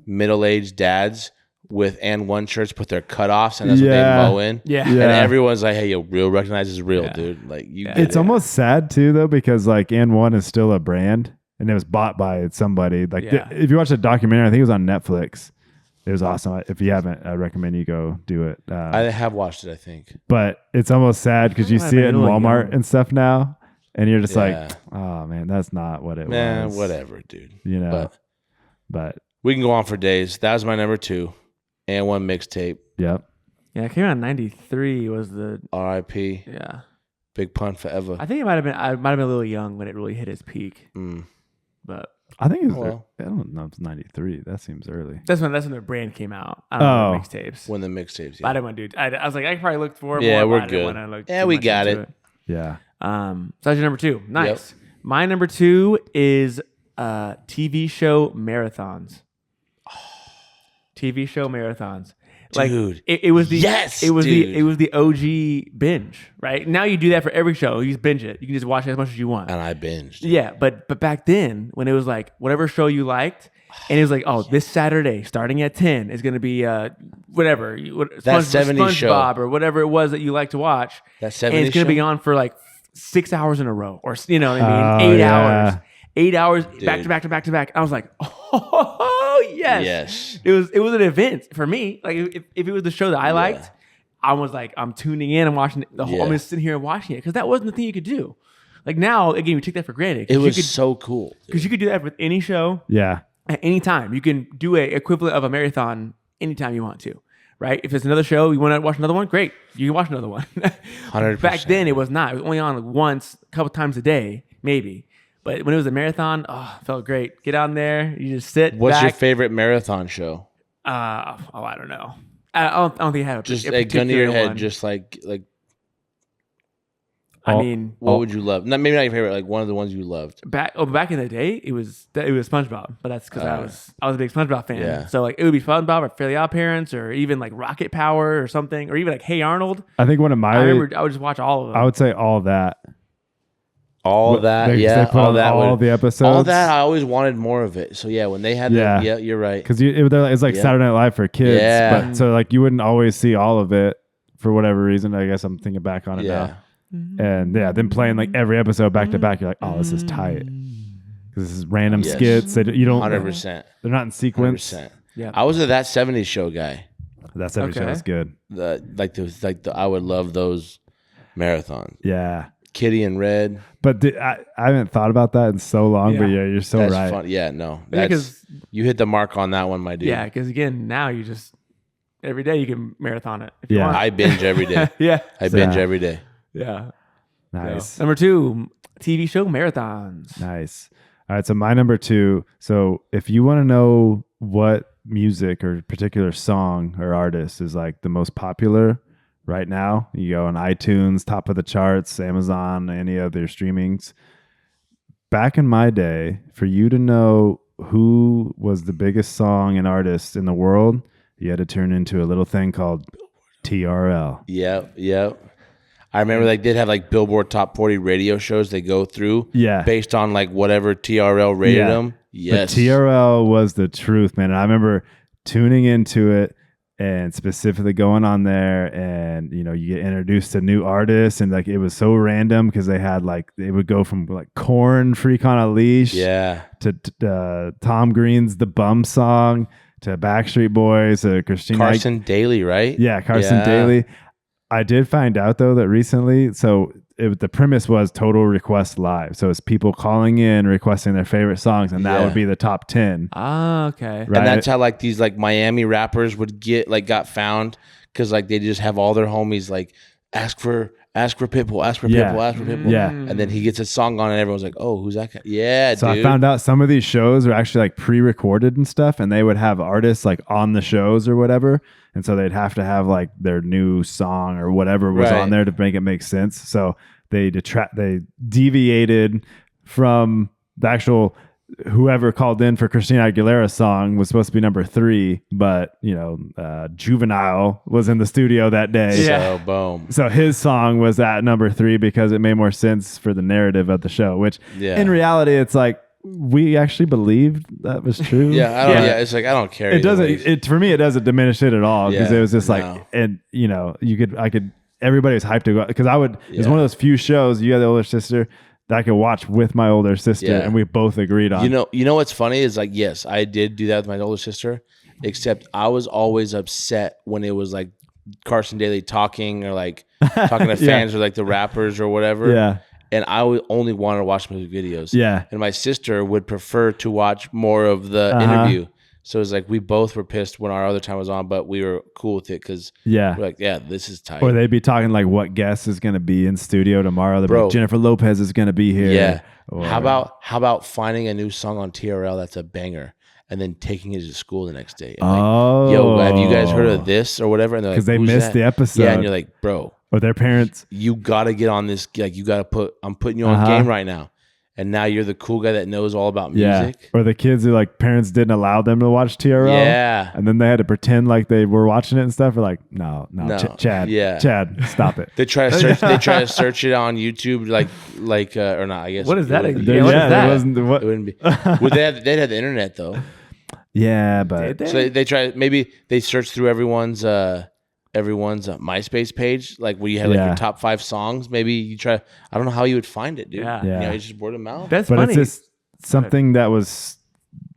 middle-aged dads with and one shirts put their cutoffs, and that's what they mow in. Yeah. And everyone's like, hey, yo, real recognizes real, dude. Like you. Get It's almost sad too, though, because like and one is still a brand, and it was bought by somebody. Like if you watch the documentary, I think it was on Netflix. It was awesome. If you haven't, I recommend you go do it. I have watched it, I think. But it's almost sad because you see it in Walmart and stuff now, and you're just like, oh man, that's not what it was. Man, whatever, dude. You know. But we can go on for days. That was my number 2, and one mixtape. Yep. Yeah, it came out in '93. Was the R.I.P. Yeah. Big pun forever. I think I might have been a little young when it really hit its peak. But I think it was. I don't know. It's '93. That seems early. That's when the brand came out. I don't know mixtapes. When the mixtapes. But I didn't want to do. I was like, I could probably look for it. Yeah, more, we're good. Yeah, we got it. Yeah. So that's your number 2. Nice. Yep. My number 2 is TV show marathons. TV show marathons. Like, dude, it was the dude. it was the OG binge, right? Now you do that for every show. You just binge it. You can just watch it as much as you want. And I binged. Yeah, but back then when it was like whatever show you liked, and it was like, oh, this Saturday starting at 10 is going to be whatever that 70s show or whatever it was that you like to watch. That 70s and it's going to be on for like 6 hours in a row, or you know what I mean, 8 hours. 8 hours back to back to back to back. I was like, oh yes. It was an event for me. Like if it was the show that I liked, I was like, I'm tuning in and watching it the whole. I'm just sitting here and watching it because that wasn't the thing you could do. Like now, again, we take that for granted. It was so cool because you could do that with any show. Yeah. At any time, you can do a equivalent of a marathon anytime you want to. Right? If it's another show, you want to watch another one, great. You can watch another one. 100%. Back then, it was not. It was only on like once, a couple times a day, maybe. But when it was a marathon, it felt great. Get on there, you just sit. What's back. your favorite marathon show? I don't know. I don't think I have just a a gun to your head, one. just like. I mean, what would you love? Not maybe not your favorite, like one of the ones you loved. Back in the day, it was SpongeBob, but that's because I was a big SpongeBob fan. Yeah. So like it would be SpongeBob or Fairly Odd Parents or even like Rocket Power or something, or even like Hey Arnold. I think one of my. I remember I would just watch all of them. I would say all that. All that, they yeah, put all that, all the episodes. All that, I always wanted more of it. So yeah, when they had, you're right. Because it's like Saturday Night Live for kids. Yeah. But so like you wouldn't always see all of it for whatever reason. I guess I'm thinking back on it now. And then playing like every episode back to back, you're like, oh, this is tight. Because this is random skits. You don't 100%. They're not in sequence. 100%. Yeah, I was a That 70s Show guy. That 70s Show is good. I would love those marathons. Yeah. Kitty and Red. But I haven't thought about that in so long. But you're so that's right. Fun. Yeah, no, because you hit the mark on that one, my dude. Yeah, because again, now you just every day you can marathon it. If you want. I binge every day. I binge every day. Yeah. Nice. So, number 2, TV show marathons. Nice. All right. So my number 2. So if you want to know what music or particular song or artist is like the most popular right now, you go on iTunes, top of the charts, Amazon, any of their streamings. Back in my day, for you to know who was the biggest song and artist in the world, you had to turn into a little thing called TRL. Yep. I remember they did have like Billboard Top 40 radio shows they go through. Yeah. Based on like whatever TRL rated them. Yes. But TRL was the truth, man. And I remember tuning into it and specifically going on there, and you get introduced to new artists, and like it was so random because they had like it would go from like Korn, Freak on a Leash, to Tom Green's The Bum Song, to Backstreet Boys, to Carson Daly, right? Yeah, Carson Daly. I did find out though that recently, so the premise was Total Request Live. So it's people calling in requesting their favorite songs, and that would be the top 10. Ah, okay. Right? And that's how like these like Miami rappers would got found, because like they just have all their homies like ask for Pitbull, ask for Pitbull. Yeah. And then he gets a song on and everyone's like, oh, who's that guy? Yeah, so dude. I found out some of these shows are actually like pre-recorded and stuff, and they would have artists like on the shows or whatever. And so they'd have to have like their new song or whatever was on there to make sense. So they deviated from the actual whoever called in for Christina Aguilera's song was supposed to be number 3, but Juvenile was in the studio that day. So boom. So his song was at number 3 because it made more sense for the narrative of the show, which in reality, it's like, we actually believed that was true. It's like I don't care. It doesn't. For me, it doesn't diminish it at all, because it was just like, and everybody was hyped to go, because I would. It was one of those few shows. You had the older sister that I could watch with my older sister, and we both agreed on. You know what's funny is like, yes, I did do that with my older sister, except I was always upset when it was like Carson Daly talking, or like talking to fans or like the rappers or whatever. Yeah. And I would only want to watch music videos. Yeah. And my sister would prefer to watch more of the interview. So it's like we both were pissed when our other time was on, but we were cool with it because we're like, this is tight. Or they'd be talking like what guest is going to be in studio tomorrow. They'd be like, Jennifer Lopez is going to be here. Yeah. Or, how about finding a new song on TRL that's a banger, and then taking it to school the next day? And like, yo, have you guys heard of this or whatever? And they're like, because they missed the episode. Yeah, and you're like, bro. Or their parents. You got to get on this. Like, I'm putting you on game right now. and now you're the cool guy that knows all about music. Or the kids who like parents didn't allow them to watch TRL. Yeah. And then they had to pretend like they were watching it and stuff. We're like, no, Chad. Yeah. Chad, stop it. They try to search it on YouTube, or not. I guess. What is that? What is there that? wasn't It wouldn't be. Well, they'd have the internet though. Yeah, but So they try. Maybe they search through everyone's MySpace page, like where you had like your top 5 songs. Maybe you try. I don't know how you would find it, dude. Yeah. It's just word of mouth. That's but funny. it's just something that was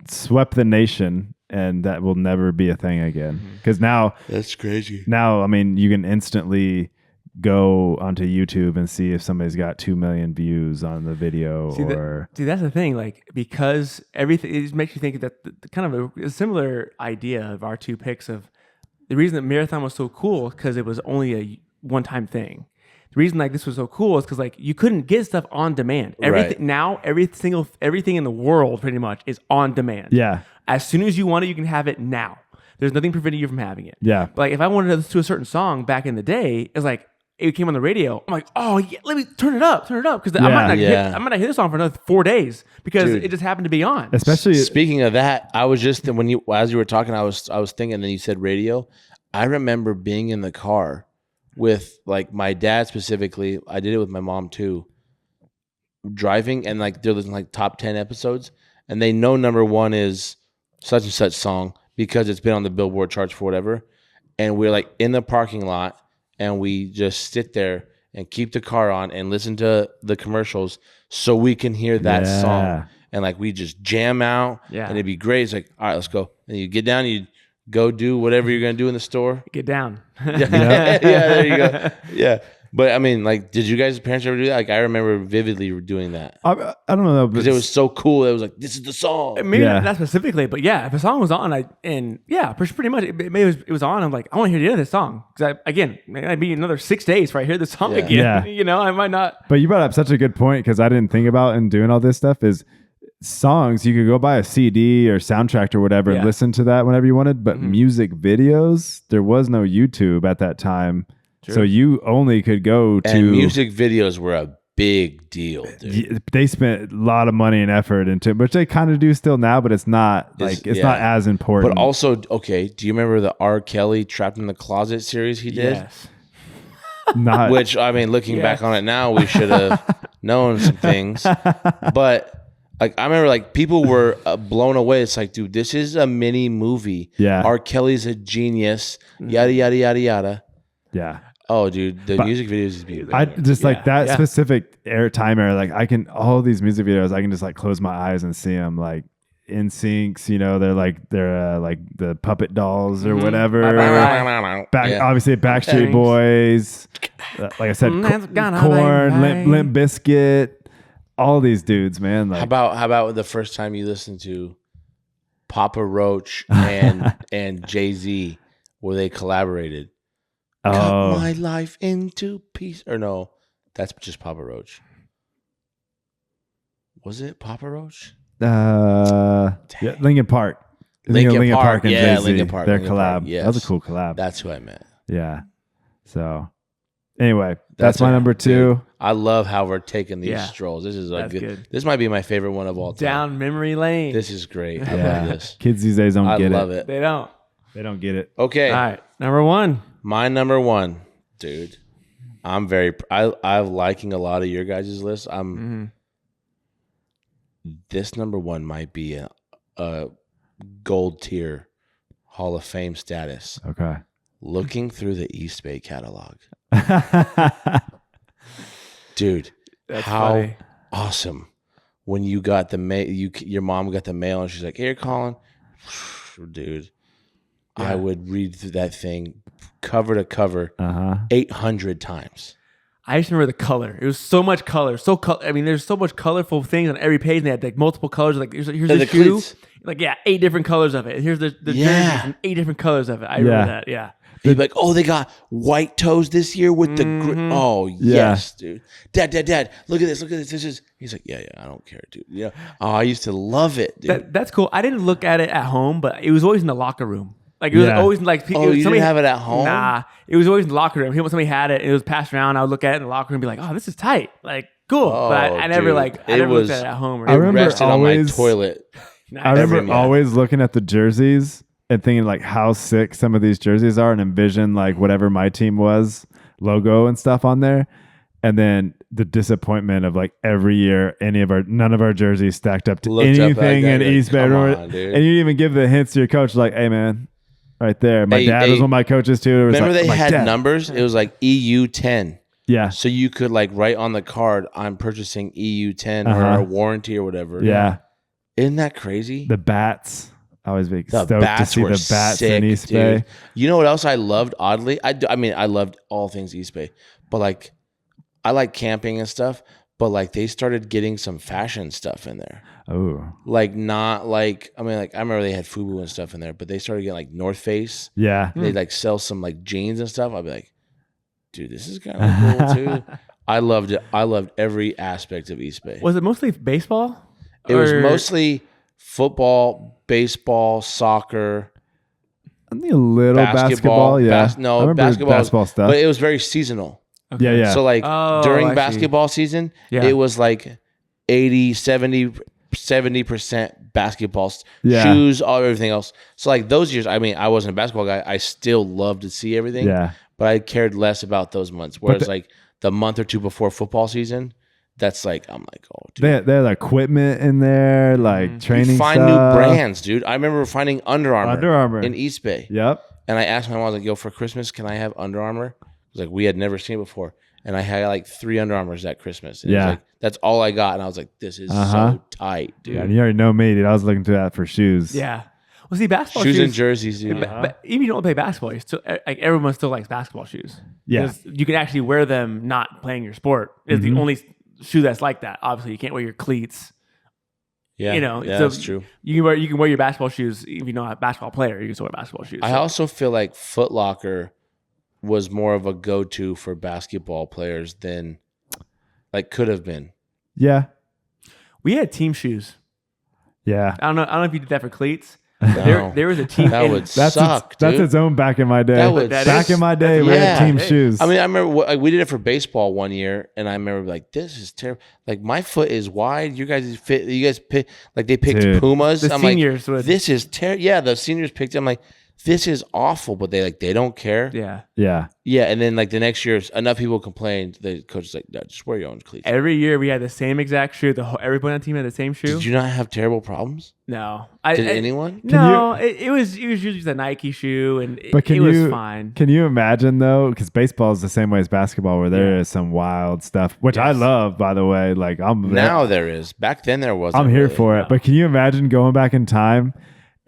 swept the nation, and that will never be a thing again. Because now That's crazy. Now, I mean, you can instantly go onto YouTube and see if somebody's got 2 million views on the video. See, that's the thing. Like, because everything, it just makes you think that the kind of a similar idea of our 2 picks of the reason that Marathon was so cool because it was only a one-time thing. The reason like this was so cool is because like you couldn't get stuff on demand. Everything now, everything in the world pretty much is on demand. Yeah. As soon as you want it, you can have it now. There's nothing preventing you from having it. Yeah. But like if I wanted to listen to a certain song back in the day, it's like it came on the radio. I'm like, oh yeah, let me turn it up, because I might not hear this song for another 4 days because it just happened to be on. Especially Speaking of that, I was just as you were talking, I was thinking. And then you said radio. I remember being in the car with like my dad specifically. I did it with my mom too. Driving and like they're listening like top 10 episodes, and they know number 1 is such and such song because it's been on the Billboard charts for whatever. And we're like in the parking lot. And we just sit there and keep the car on and listen to the commercials so we can hear that song. And like we just jam out. Yeah. And it'd be great. It's like, all right, let's go. And you get down, you go do whatever you're gonna do in the store. Get down. Yeah, there you go. Yeah. But I mean, like, did you guys' parents ever do that? Like, I remember vividly doing that I don't know, because it was so cool. It was like, this is the song. Maybe not specifically, but yeah, if a song was on, pretty much it was on. I'm like, I want to hear the end of this song because it might be another 6 days before I hear the song again. Yeah. You know, I might not. But you brought up such a good point because I didn't think about in doing all this stuff is songs. You could go buy a CD or soundtrack or whatever and listen to that whenever you wanted. But music videos, there was no YouTube at that time. True. So you only could go to... And music videos were a big deal, dude. They spent a lot of money and effort into it, which they kind of do still now, but it's not not as important. But also, okay, do you remember the R. Kelly Trapped in the Closet series he did? Yes. Not, which, I mean, looking back on it now, we should have known some things. But... like I remember, like people were blown away. It's like, dude, this is a mini movie. Yeah. R. Kelly's a genius. Yada yada yada yada. Yeah. Oh, dude, the music videos is beautiful. I just like that specific time era. Like I can all these music videos. I can just like close my eyes and see them. Like NSYNC's, you know, they're like the puppet dolls or whatever. Obviously Backstreet Boys. Like I said, Korn, Limp Bizkit. All these dudes, man. Like, how about the first time you listened to Papa Roach and Jay-Z where they collaborated? Cut my life into piece. Or no, that's just Papa Roach. Was it Papa Roach? Linkin Park. Linkin Park and yeah, Jay-Z. Linkin Park. Their Linkin collab. Park, yes. That was a cool collab. That's who I meant. Yeah. So anyway, that's my number 2. Dude, I love how we're taking these strolls. This is good. This might be my favorite one of all time. Down memory lane. This is great. I love this. Kids these days don't get it. I love it. They don't. They don't get it. Okay. All right. Number 1. My number 1, dude. I'm liking a lot of your guys' lists. This number 1 might be a gold tier Hall of Fame status. Okay. Looking through the East Bay catalog. Dude, that's how funny. Awesome. When you got the mail, your mom got the mail and she's like, "Here, Colin." Dude, I would read through that thing cover to cover 800 times. I just remember the color. It was so much color. I mean, there's so much colorful things on every page. And they had like multiple colors. Like here's the shoe. Like 8 different colors of it. Here's the jerseys and 8 different colors of it. I remember that. Yeah. They'd be like, "Oh, they got white toes this year with the oh yes, dude. Dad, look at this. This is." He's like, "Yeah, I don't care, dude. Yeah, oh, I used to love it, dude." That's cool. I didn't look at it at home, but it was always in the locker room. Like it was always like, oh, you didn't have it at home? Nah, it was always in the locker room. Somebody had it, and it was passed around. I would look at it in the locker room and be like, "Oh, this is tight." Like cool. But I never dude. I never looked at it at home. It rested on my toilet. I remember always looking at the jerseys and thinking like how sick some of these jerseys are, and envision like whatever my team was logo and stuff on there. And then the disappointment of like every year, none of our jerseys stacked up to anything in East Bay. And you didn't even give the hints to your coach, like, hey man, right there. My dad was one of my coaches too. Remember they had numbers? It was like EU10. Yeah. So you could like write on the card, I'm purchasing EU10 or a warranty or whatever. Yeah. Isn't that crazy? The bats. I was stoked to see the bats in East Bay. You know what else I loved, oddly? I mean, I loved all things East Bay. But like, I like camping and stuff. But like, they started getting some fashion stuff in there. Oh. Like, not like, I mean, like, I remember they had FUBU and stuff in there. But they started getting like North Face. Yeah. They like sell some like jeans and stuff. I'd be like, dude, this is kind of cool too. I loved it. I loved every aspect of East Bay. Was it mostly baseball? It was mostly football, baseball, soccer. I think a little basketball. Yeah. Basketball stuff. But it was very seasonal. Okay. Yeah. So like during basketball season, it was like 80, 70% basketball shoes, everything else. So like those years, I mean, I wasn't a basketball guy. I still loved to see everything. Yeah. But I cared less about those months. Whereas like the month or two before football season, that's like, I'm like, oh, dude. They had equipment in there, like training stuff. You find new brands, dude. I remember finding Under Armour in East Bay. Yep. And I asked my mom, I was like, yo, for Christmas, can I have Under Armour? I was like, we had never seen it before. And I had like 3 Under Armours that Christmas. And it was like, that's all I got. And I was like, this is so tight, dude. Yeah, and you already know me, dude. I was looking to that for shoes. Yeah. Well, see, basketball shoes and jerseys, dude. But even if you don't play basketball, you still like everyone still likes basketball shoes. Yeah. You can actually wear them not playing your sport. It's the only shoe that's like that. Obviously, you can't wear your cleats. Yeah, so that's true. You can wear your basketball shoes if you're not a basketball player. You can still wear basketball shoes. I also feel like Foot Locker was more of a go-to for basketball players than like could have been. Yeah. We had team shoes. Yeah. I don't know if you did that for cleats. No. There was a team. That would suck, dude. That's its own back in my day. Back in my day, we had team shoes. I mean, I remember we did it for baseball one year, and I remember like, this is terrible. Like my foot is wide. You guys pick like they picked Pumas. The seniors like, this is terrible. Yeah, the seniors picked. I'm like, this is awful, but they don't care. Yeah. And then like the next year, enough people complained. The coach was like, no, just wear your own cleats. Every year we had the same exact shoe. Everybody on the team had the same shoe. Did you not have terrible problems? No. Did anyone? No. It was usually just a Nike shoe, and it was fine. Can you imagine though? Because baseball is the same way as basketball, where there is some wild stuff, which I love, by the way. Like now there is. Back then there wasn't. I'm here for it. But can you imagine going back in time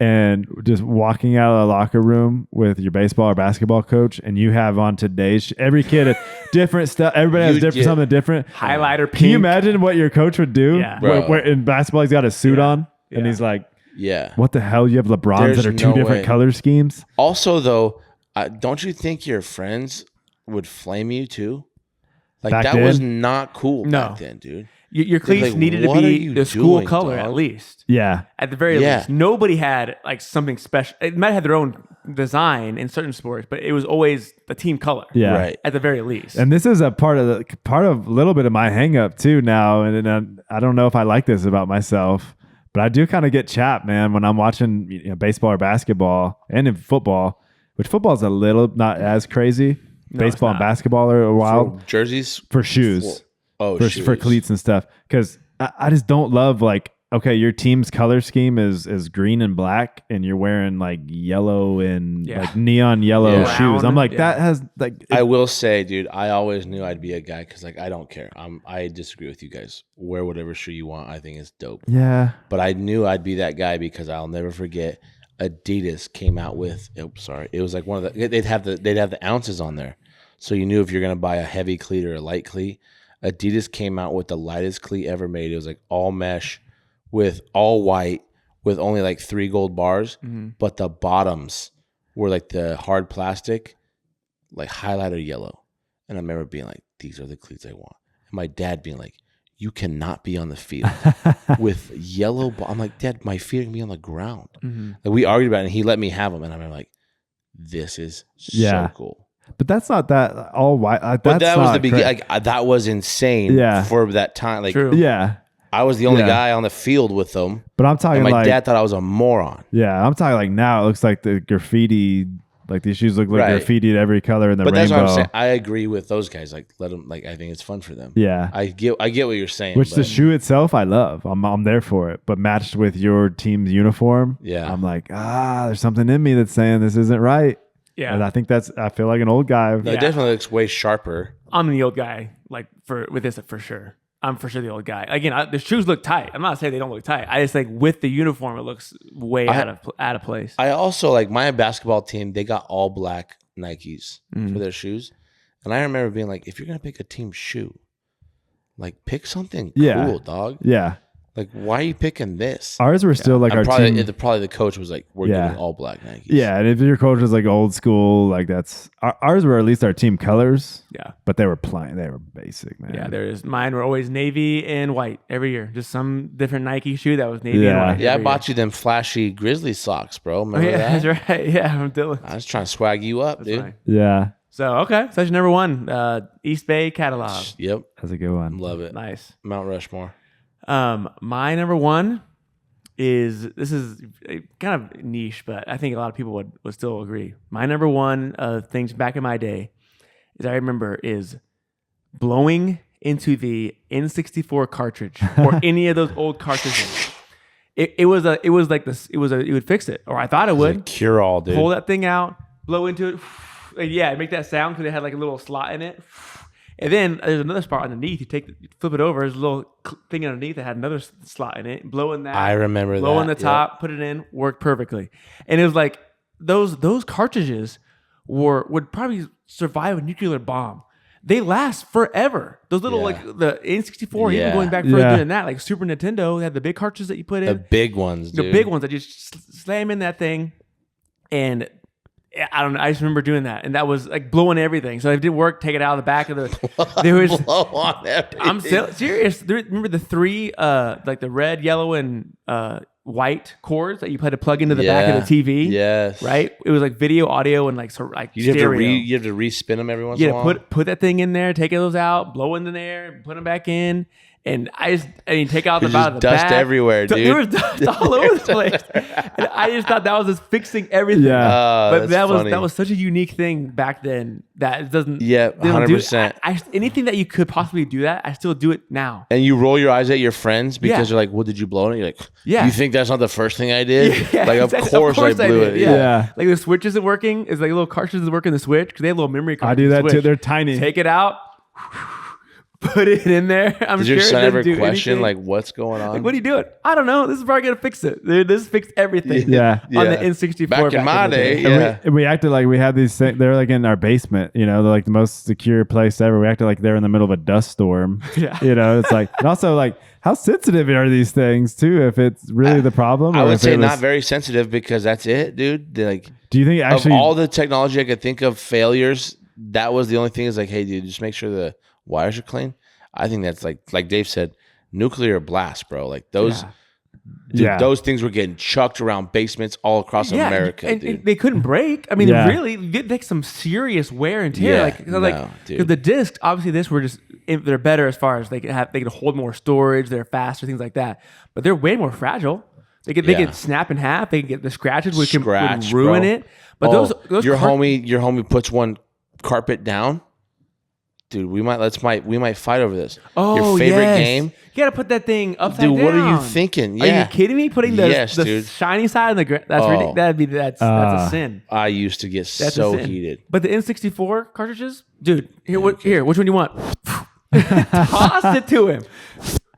and just walking out of the locker room with your baseball or basketball coach, and you have on today's every kid a different stuff. Everybody has something different. Highlighter pink. Can you imagine what your coach would do? Yeah. Where in basketball he's got a suit on, and he's like, what the hell? You have LeBrons that are two different color schemes. Also, though, don't you think your friends would flame you too? Like that was not cool back then, dude. Your cleats needed to be the school color at least. Yeah. At the very least. Nobody had like something special. It might have their own design in certain sports, but it was always the team color. Yeah. Right. At the very least. And this is a part of a little bit of my hang up too now. And I don't know if I like this about myself, but I do kind of get chapped, man, when I'm watching baseball or basketball and in football, which football is a little not as crazy. Baseball and basketball are wild. For jerseys? For shoes. For cleats and stuff, because I just don't love like, okay, your team's color scheme is green and black, and you're wearing like yellow and like neon yellow shoes. I'm like, that has like. I will say, dude, I always knew I'd be a guy because like I don't care. I disagree with you guys. Wear whatever shoe you want. I think it's dope. Yeah. But I knew I'd be that guy because I'll never forget. Adidas came out with. It was like one of the. They'd have the ounces on there, so you knew if you're gonna buy a heavy cleat or a light cleat. Adidas came out with the lightest cleat ever made. It was like all mesh with all white with only like 3 gold bars, but the bottoms were like the hard plastic, like highlighter yellow. And I remember being like, these are the cleats I want. And my dad being like, you cannot be on the field with yellow. I'm like, Dad, my feet are going to be on the ground. Like we argued about it, and he let me have them. And I'm like, this is so cool. But that's not that all white. But that was the beginning. Like, that was insane. For that time. Like, True. Yeah. I was the only guy on the field with them. But I'm talking and my like dad thought I was a moron. Yeah, I'm talking like now it looks like the graffiti. Like these shoes look like graffiti every color in the rainbow. But that's what I'm saying. I agree with those guys. Like, let them. Like, I think it's fun for them. Yeah, I get what you're saying. Which the shoe itself, I love. I'm there for it. But matched with your team's uniform, I'm like, there's something in me that's saying this isn't right. Yeah, and I think I feel like an old guy. No, it definitely looks way sharper. I'm the old guy. Like with this for sure. I'm for sure the old guy. Again, the shoes look tight. I'm not saying they don't look tight. I just think with the uniform, it looks way out of place. I also like my basketball team. They got all black Nikes for their shoes, and I remember being like, if you're gonna pick a team shoe, like pick something cool, dog. Yeah. Like, why are you picking this? Ours were still like our team. Probably the coach was like, we're getting all black Nikes. Yeah, and if your coach was like old school, like that's ours were at least our team colors. Yeah, but they were plain. They were basic, man. Yeah, mine were always navy and white every year. Just some different Nike shoe that was navy and white. Yeah, I bought you them flashy Grizzly socks, bro. Remember that? That's right. Yeah, I'm Dylan. I was trying to swag you up, dude. Fine. Yeah. So okay, session number 1, East Bay catalog. Yep, that's a good one. Love it. Nice. Mount Rushmore. My number 1 is kind of niche, but I think a lot of people would still agree. My number 1 of things back in my day is I remember is blowing into the N64 cartridge or any of those old cartridges. It would fix it, or I thought it would. Cure all, dude. Pull that thing out, blow into it, and make that sound because it had like a little slot in it. And then there's another spot underneath. You flip it over. There's a little thing underneath that had another slot in it. Blow in that. I remember blow in the top. Put it in. Worked perfectly. And it was like those cartridges would probably survive a nuclear bomb. They last forever. Those little like the N64, even going back further than that, like Super Nintendo, they had the big cartridges that you put in. The big ones, dude. The big ones that you just slam in that thing, and I don't know. I just remember doing that, and that was like blowing everything. So if it didn't work, take it out of the back of the. There was blow on everything. I'm serious. Remember the 3, like the red, yellow, and white cords that you had to plug into the back of the TV. Yes, right. It was like video, audio, and like you have to respin them every once in a while. Put that thing in there, take those out, blow in there, put them back in. And take out the bottom of the dust back. Everywhere, dude. There was dust all over the place. And I just thought that was just fixing everything. Yeah, but that was such a unique thing back then that it doesn't. Yeah, 100%. Anything that you could possibly do that, I still do it now. And you roll your eyes at your friends because they're like, "Well, did you blow it?" And you're like, "Yeah." You think that's not the first thing I did? Yeah, like, of course I blew it. Yeah. Like the switch isn't working. It's like a little cartridge isn't working the switch because they have a little memory card. I do that too. They're tiny. Take it out. Put it in there. Does your son ever question like what's going on? Like, what are you doing? I don't know. This is probably gonna fix it. This fixed everything. Yeah. On the N64. Back in my day. And we acted like we had these things. They're like in our basement. You know, they're like the most secure place ever. We acted like they're in the middle of a dust storm. Yeah. You know, it's like, and also like, how sensitive are these things too? If it's really the problem, I would say not very sensitive because that's it, dude. Like, do you think actually of all the technology I could think of failures, that was the only thing. Is like, hey, dude, just make sure the wires are clean. I think that's like Dave said, nuclear blast, bro. Like those, those things were getting chucked around basements all across America, and they couldn't break. I mean, really, you get like some serious wear and tear. Because the discs, obviously, they're better as far as they could hold more storage. They're faster, things like that. But they're way more fragile. They could snap in half. They can get the scratches, which can ruin it. But those your homie puts one carpet down. Dude, we might fight over this. Oh, your favorite game? You gotta put that thing upside down. Dude, what are you thinking? Yeah. Are you kidding me? Putting the shiny side on the ground? That's a sin. I used to get so heated. But the N64 cartridges, dude. Which one do you want? Toss it to him.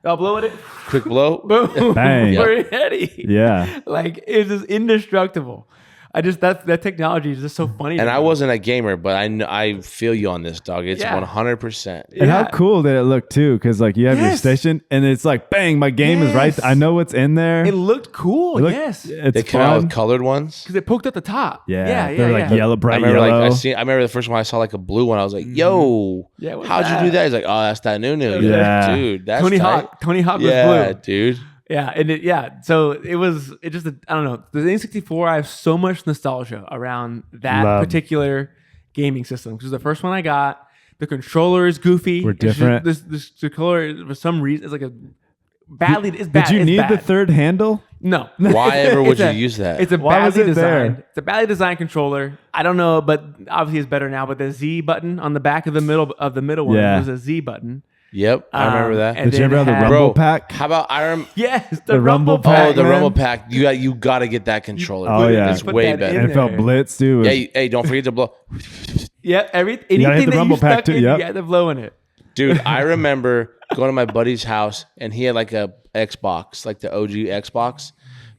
I'll blow it. Quick blow. Boom. Bang. We're ready. Yeah. Like it's just indestructible. That technology is just so funny. And I wasn't a gamer, but I feel you on this, dog. It's 100%. And how cool did it look too? Because like you have your station, and it's like bang, my game is right. I know what's in there. It looked cool. They came out with colored ones because it poked at the top. They're like yellow, bright yellow. I remember the first one I saw like a blue one. I was like, "Yo, how'd you do that?" He's like, "Oh, that's that new." Yeah, dude, that's Tony Hawk. Tony Hawk was blue, dude. Yeah, and so it just I don't know. The N64, I have so much nostalgia around that particular gaming system. Because the first one I got, the controller is goofy. We're different. This controller, for some reason, it's like a badly. It's bad. Did you need bad. the third handle? No. Why ever would you use that? It's a Why was badly it there? designed. It's a badly designed controller. I don't know, but obviously it's better now. But the Z button on the back of the middle one was a Z button. Yep, I remember that. And Did you ever have the Rumble Bro, Pack? how about Yes, The Rumble Pack. Oh, the man. Rumble Pack. You got to get that controller. Oh, yeah. It's Put way that better. in And it felt there. blitz too. Hey, don't forget to blow. Yep, gotta hit anything the that Rumble you Pack stuck too, in, yep. you had to blow in it. Dude, I remember going to my buddy's house and he had like a Xbox, like the OG Xbox,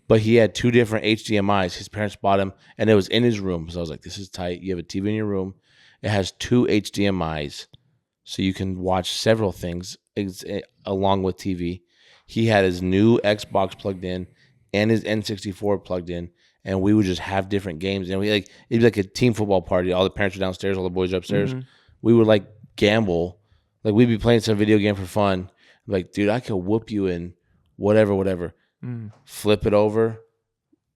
but he had two different HDMIs. His parents bought him and it was in his room. So I was like, this is tight. You have a TV in your room. It has two HDMIs so you can watch several things along with TV. He had his new Xbox plugged in and his N64 plugged in, and we would just have different games. And it'd be like a team football party. All the parents were downstairs, all the boys upstairs. Mm-hmm. We would like gamble. Like we'd be playing some video game for fun. Like, dude, I could whoop you in whatever. Flip it over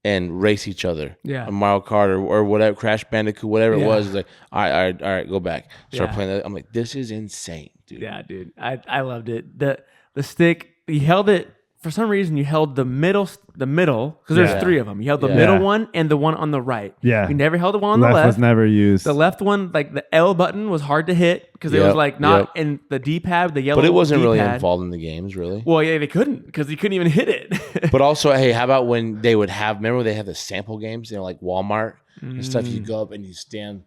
and race each other. Yeah. A Mario Kart or whatever, Crash Bandicoot, whatever it was. It's like, all right, go back. Start playing that. I'm like, this is insane, dude. Yeah, dude. I loved it. The stick, you held it, for some reason you held the middle, because there's three of them. You held the middle one and the one on the right. Yeah. You never held the one on the left. Was never used. The left one, like the L button was hard to hit because it was like not in the D-pad, the yellow But it wasn't D-pad. really involved in the games, really. Well, yeah, they couldn't because you couldn't even hit it. But also, hey, how about when they would have, remember they had the sample games, like Walmart and stuff, you go up and you stand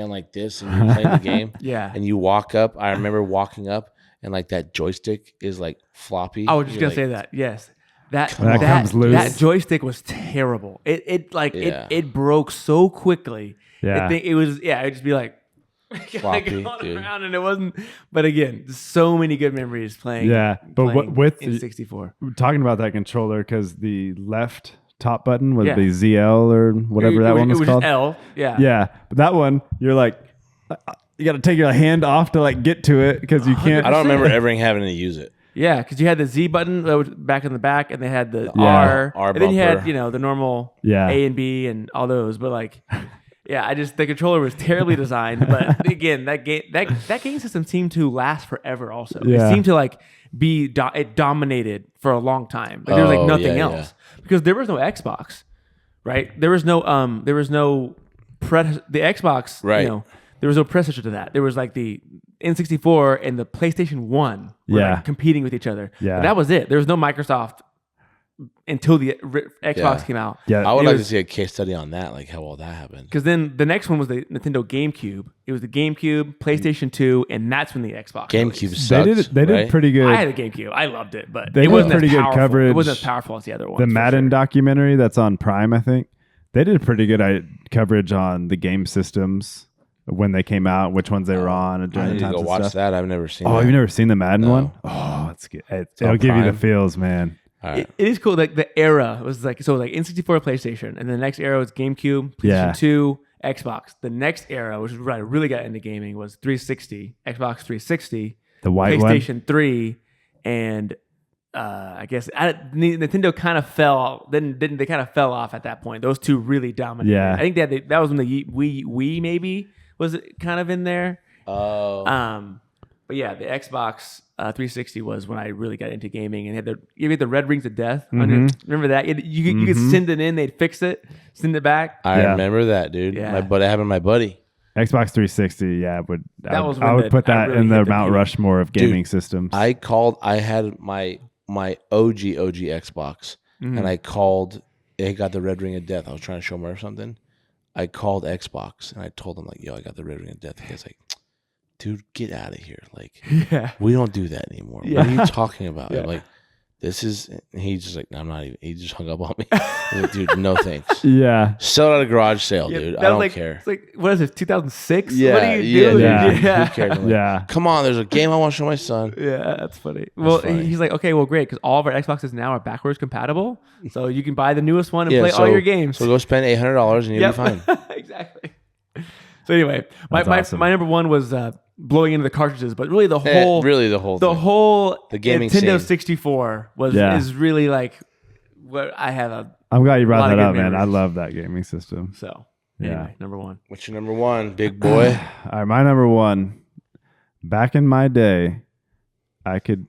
like this and you're playing the game. Yeah. And you walk up. I remember walking up and like that joystick is like floppy. I was just going to say that. Yes. That comes loose. That joystick was terrible. It broke so quickly. Yeah. It was, it'd just be like, floppy, going dude. around, and it wasn't. But again, so many good memories playing. Yeah, but with in 64, talking about that controller, because the left top button was the ZL or whatever that one was called. Just L. Yeah. Yeah, but that one you're like, you got to take your hand off to like get to it because you can't. I don't remember ever having to use it. Yeah, because you had the Z button that was back in the back, and they had the R, R and then you had bumper. the normal A and B and all those. But like, the controller was terribly designed. But again, that game system seemed to last forever. Also, it seemed to like be it dominated for a long time. Like, there was like nothing else because there was no Xbox, right? There was no the Xbox, right? There was no predecessor to that. There was like the N64 and the PlayStation 1 were like competing with each other. Yeah. But that was it. There was no Microsoft until the Xbox came out. Yeah. I would like to see a case study on that, like how all that happened. Because then the next one was the Nintendo GameCube. It was the GameCube, PlayStation 2, and that's when the Xbox GameCube released. They did pretty good. I had a GameCube. I loved it, but They it wasn't did pretty as good powerful. coverage. It wasn't as powerful as the other ones. The Madden documentary that's on Prime, I think, they did pretty good coverage on the game systems when they came out, which ones they were on. I need to go watch that. I've never seen. Oh, that. you've never seen the Madden one? No. Oh, it's good. It'll give you the feels, man. All right. It is cool. Like the era was like N64, PlayStation, and the next era was GameCube, PlayStation 2, Xbox. The next era, which is where I really got into gaming, was 360, Xbox 360, the white PlayStation 3, and I guess Nintendo kind of fell. Didn't they kind of fell off at that point? Those two really dominated. Yeah. I think that was when the Wii maybe was kind of in there. Oh. But yeah, the Xbox 360 was when I really got into gaming, and you had the red rings of death. Remember that? You could send it in, they'd fix it, send it back. I remember that, dude. Yeah. That happened to my buddy. Xbox 360, I would put that really in the hit the Mount peak. Rushmore of gaming systems. I had my OG Xbox, and I called. It got the red ring of death. I was trying to show him or something. I called Xbox and I told them like, "Yo, I got the red ring of death." The guy's like, "Dude, get out of here! Like, we don't do that anymore. What are you talking about?" I'm like, "This is." And he's just like, "No, I'm not even." He just hung up on me. I'm like, dude, no thanks. Yeah. Sell it at a garage sale, dude. I don't care. It's like, what is it? 2006? Yeah, What are you doing? yeah. Who cares? I'm like, Yeah. Come on, there's a game I want to show my son. Yeah, that's funny. Well, funny. he's like, okay, well, great, because all of our Xboxes now are backwards compatible, so you can buy the newest one and play all your games. So go spend $800 and you'll be fine. Exactly. So anyway, my awesome. number one was blowing into the cartridges, but really the whole The gaming Nintendo scene. 64 is really like what I have a I'm glad you brought lot of that good up, man. I memories. love that gaming system. so. Anyway, number one. What's your number one, big boy? All right, my number one. Back in my day, I could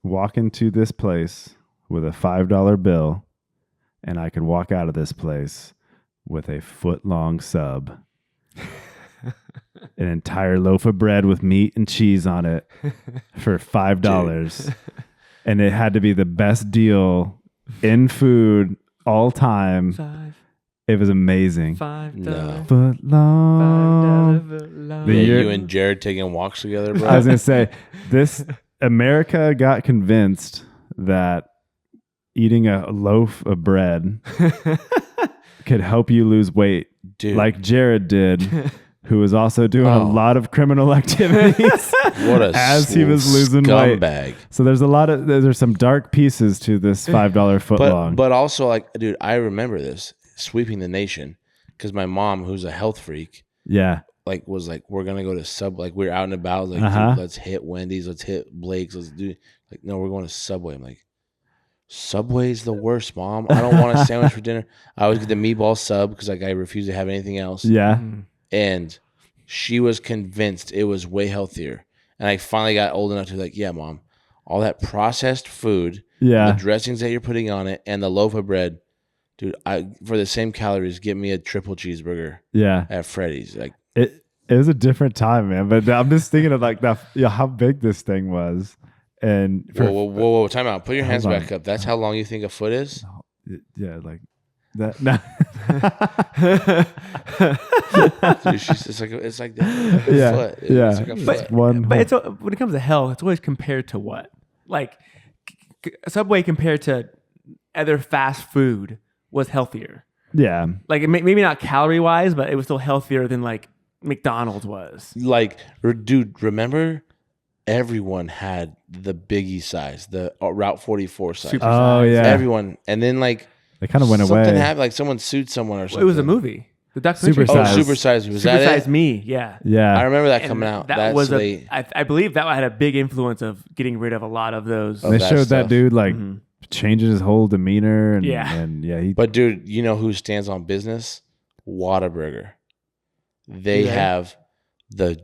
walk into this place with a $5 bill, and I could walk out of this place with a foot-long sub. An entire loaf of bread with meat and cheese on it for $5. And it had to be the best deal in food all time. It was amazing. $5 Foot long. $5 The year- you and Jared taking walks together, bro. I was going to say, this America got convinced that eating a loaf of bread could help you lose weight, Dude. like Jared did, who was also doing a lot of criminal activities What a as he was losing weight. scumbag. So there's some dark pieces to this $5 foot long. But also, like, dude, I remember this sweeping the nation because my mom, who's a health freak, Yeah. like was like, we're gonna go to Subway. Like, we're out and about. Like, dude, let's hit Wendy's. Let's hit Blake's. Let's do. Like, no, we're going to Subway. I'm like, Subway's the worst, Mom. I don't want a sandwich for dinner. I always get the meatball sub because like I refuse to have anything else. Yeah. And she was convinced it was way healthier. And I finally got old enough to be like, yeah, Mom, all that processed food, Yeah. the dressings that you're putting on it, and the loaf of bread, dude, for the same calories, get me a triple cheeseburger Yeah. at Freddy's. Like, It was a different time, man. But I'm just thinking of like that, how big this thing was. And whoa, time out. Put your hands Hold on. back up. That's how long you think a foot is? yeah, like that. No. Dude, it's like that. Yeah, Foot. yeah. It's like a But- foot. One But when it comes to health, it's always compared to what? Like Subway compared to other fast food was healthier. Yeah. Like maybe not calorie wise, but it was still healthier than like McDonald's was. Like, dude, remember everyone had the Biggie size, the Route 44 size. Super Oh size. yeah. Everyone. And then like They kind of went something away. happened, like someone sued someone or something. It was a movie. The documentary. Super Oh, Size. Super Size. Was Super that Size it? Me. Yeah. Yeah. I remember that And coming out. That That's was late. I believe that had a big influence of getting rid of a lot of those. Oh, They that showed stuff. that dude like Mhm. changes his whole demeanor and Yeah. and yeah, he But dude, you know who stands on business? Whataburger. They Yeah. have the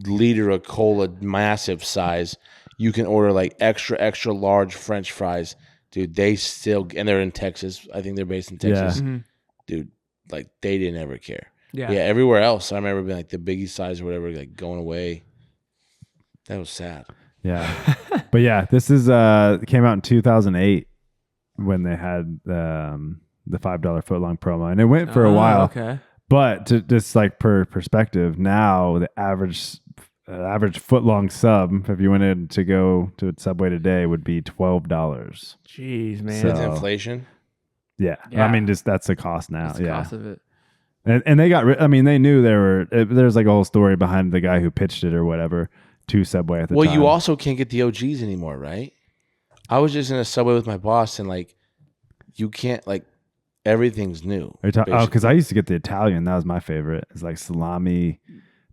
liter of cola, massive size. You can order like extra large French fries. Dude, they still, and they're in Texas. I think they're based in Texas. Yeah. Mhm. Dude, like they didn't ever care. Yeah. Yeah, everywhere else, I remember being like the Biggie size or whatever, like going away. That was sad. yeah. But yeah, this is it came out in 2008 when they had the $5 foot long promo, and it went for a Oh, while. Okay. But to just like per perspective, now the average foot long sub, if you went in to go to Subway today, would be $12. Jeez, man. So- With inflation, Yeah. Yeah. I mean, just that's the cost now. That's the Yeah. cost of it. And they got, I mean, they knew there's like a whole story behind the guy who pitched it or whatever to Subway at the time. well, you also can't get the OGs anymore, right? I was just in a Subway with my boss, and like, you can't like everything's new. Because I used to get the Italian. That was my favorite. It's like salami,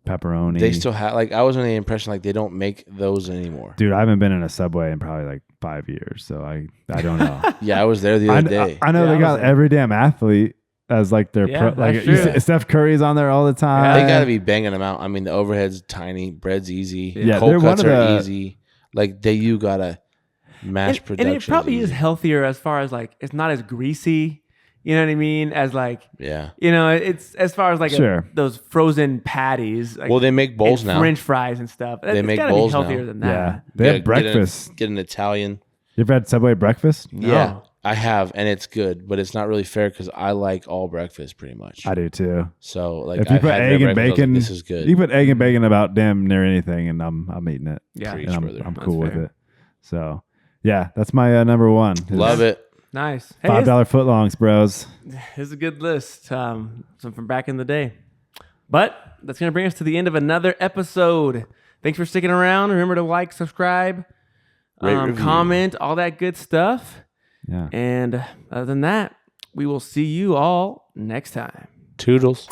pepperoni. They still have like I was under the impression like they don't make those anymore. Dude, I haven't been in a Subway in probably like 5 years, so I don't know. Yeah, I was there the other day. I know Yeah, they I got was there. every damn athlete as like their Yeah, like that's you true. see, Steph Curry's on there all the time. They got to be banging them out. I mean, the overhead's tiny, bread's easy, Yeah, cold they're one cuts of are the- easy. Like you gotta mash production. And it probably is healthier as far as like it's not as greasy. You know what I mean? As like Yeah. it's as far as like Sure. those frozen patties. Like, Well, they make bowls and now. French fries and stuff. They It's make gotta bowls be healthier now. than Yeah, that. they Yeah, have breakfast. Get an Italian. You ever had Subway breakfast? No. Yeah, I have, and it's good, but it's not really fair because I like all breakfast pretty much. I do too. So like, If you I've put had egg their and breakfast, I was like, bacon, this is good. you put egg and bacon about damn near anything, and I'm eating it. Yeah. Preach, And I'm brother. cool with fair. it. So yeah, that's my number one. Love it. Nice. Hey, $5 footlongs, bros. It's a good list. Some from back in the day. But that's gonna bring us to the end of another episode. Thanks for sticking around. Remember to like, subscribe, Rate, review. comment, all that good stuff. Yeah. And other than that, we will see you all next time. Toodles.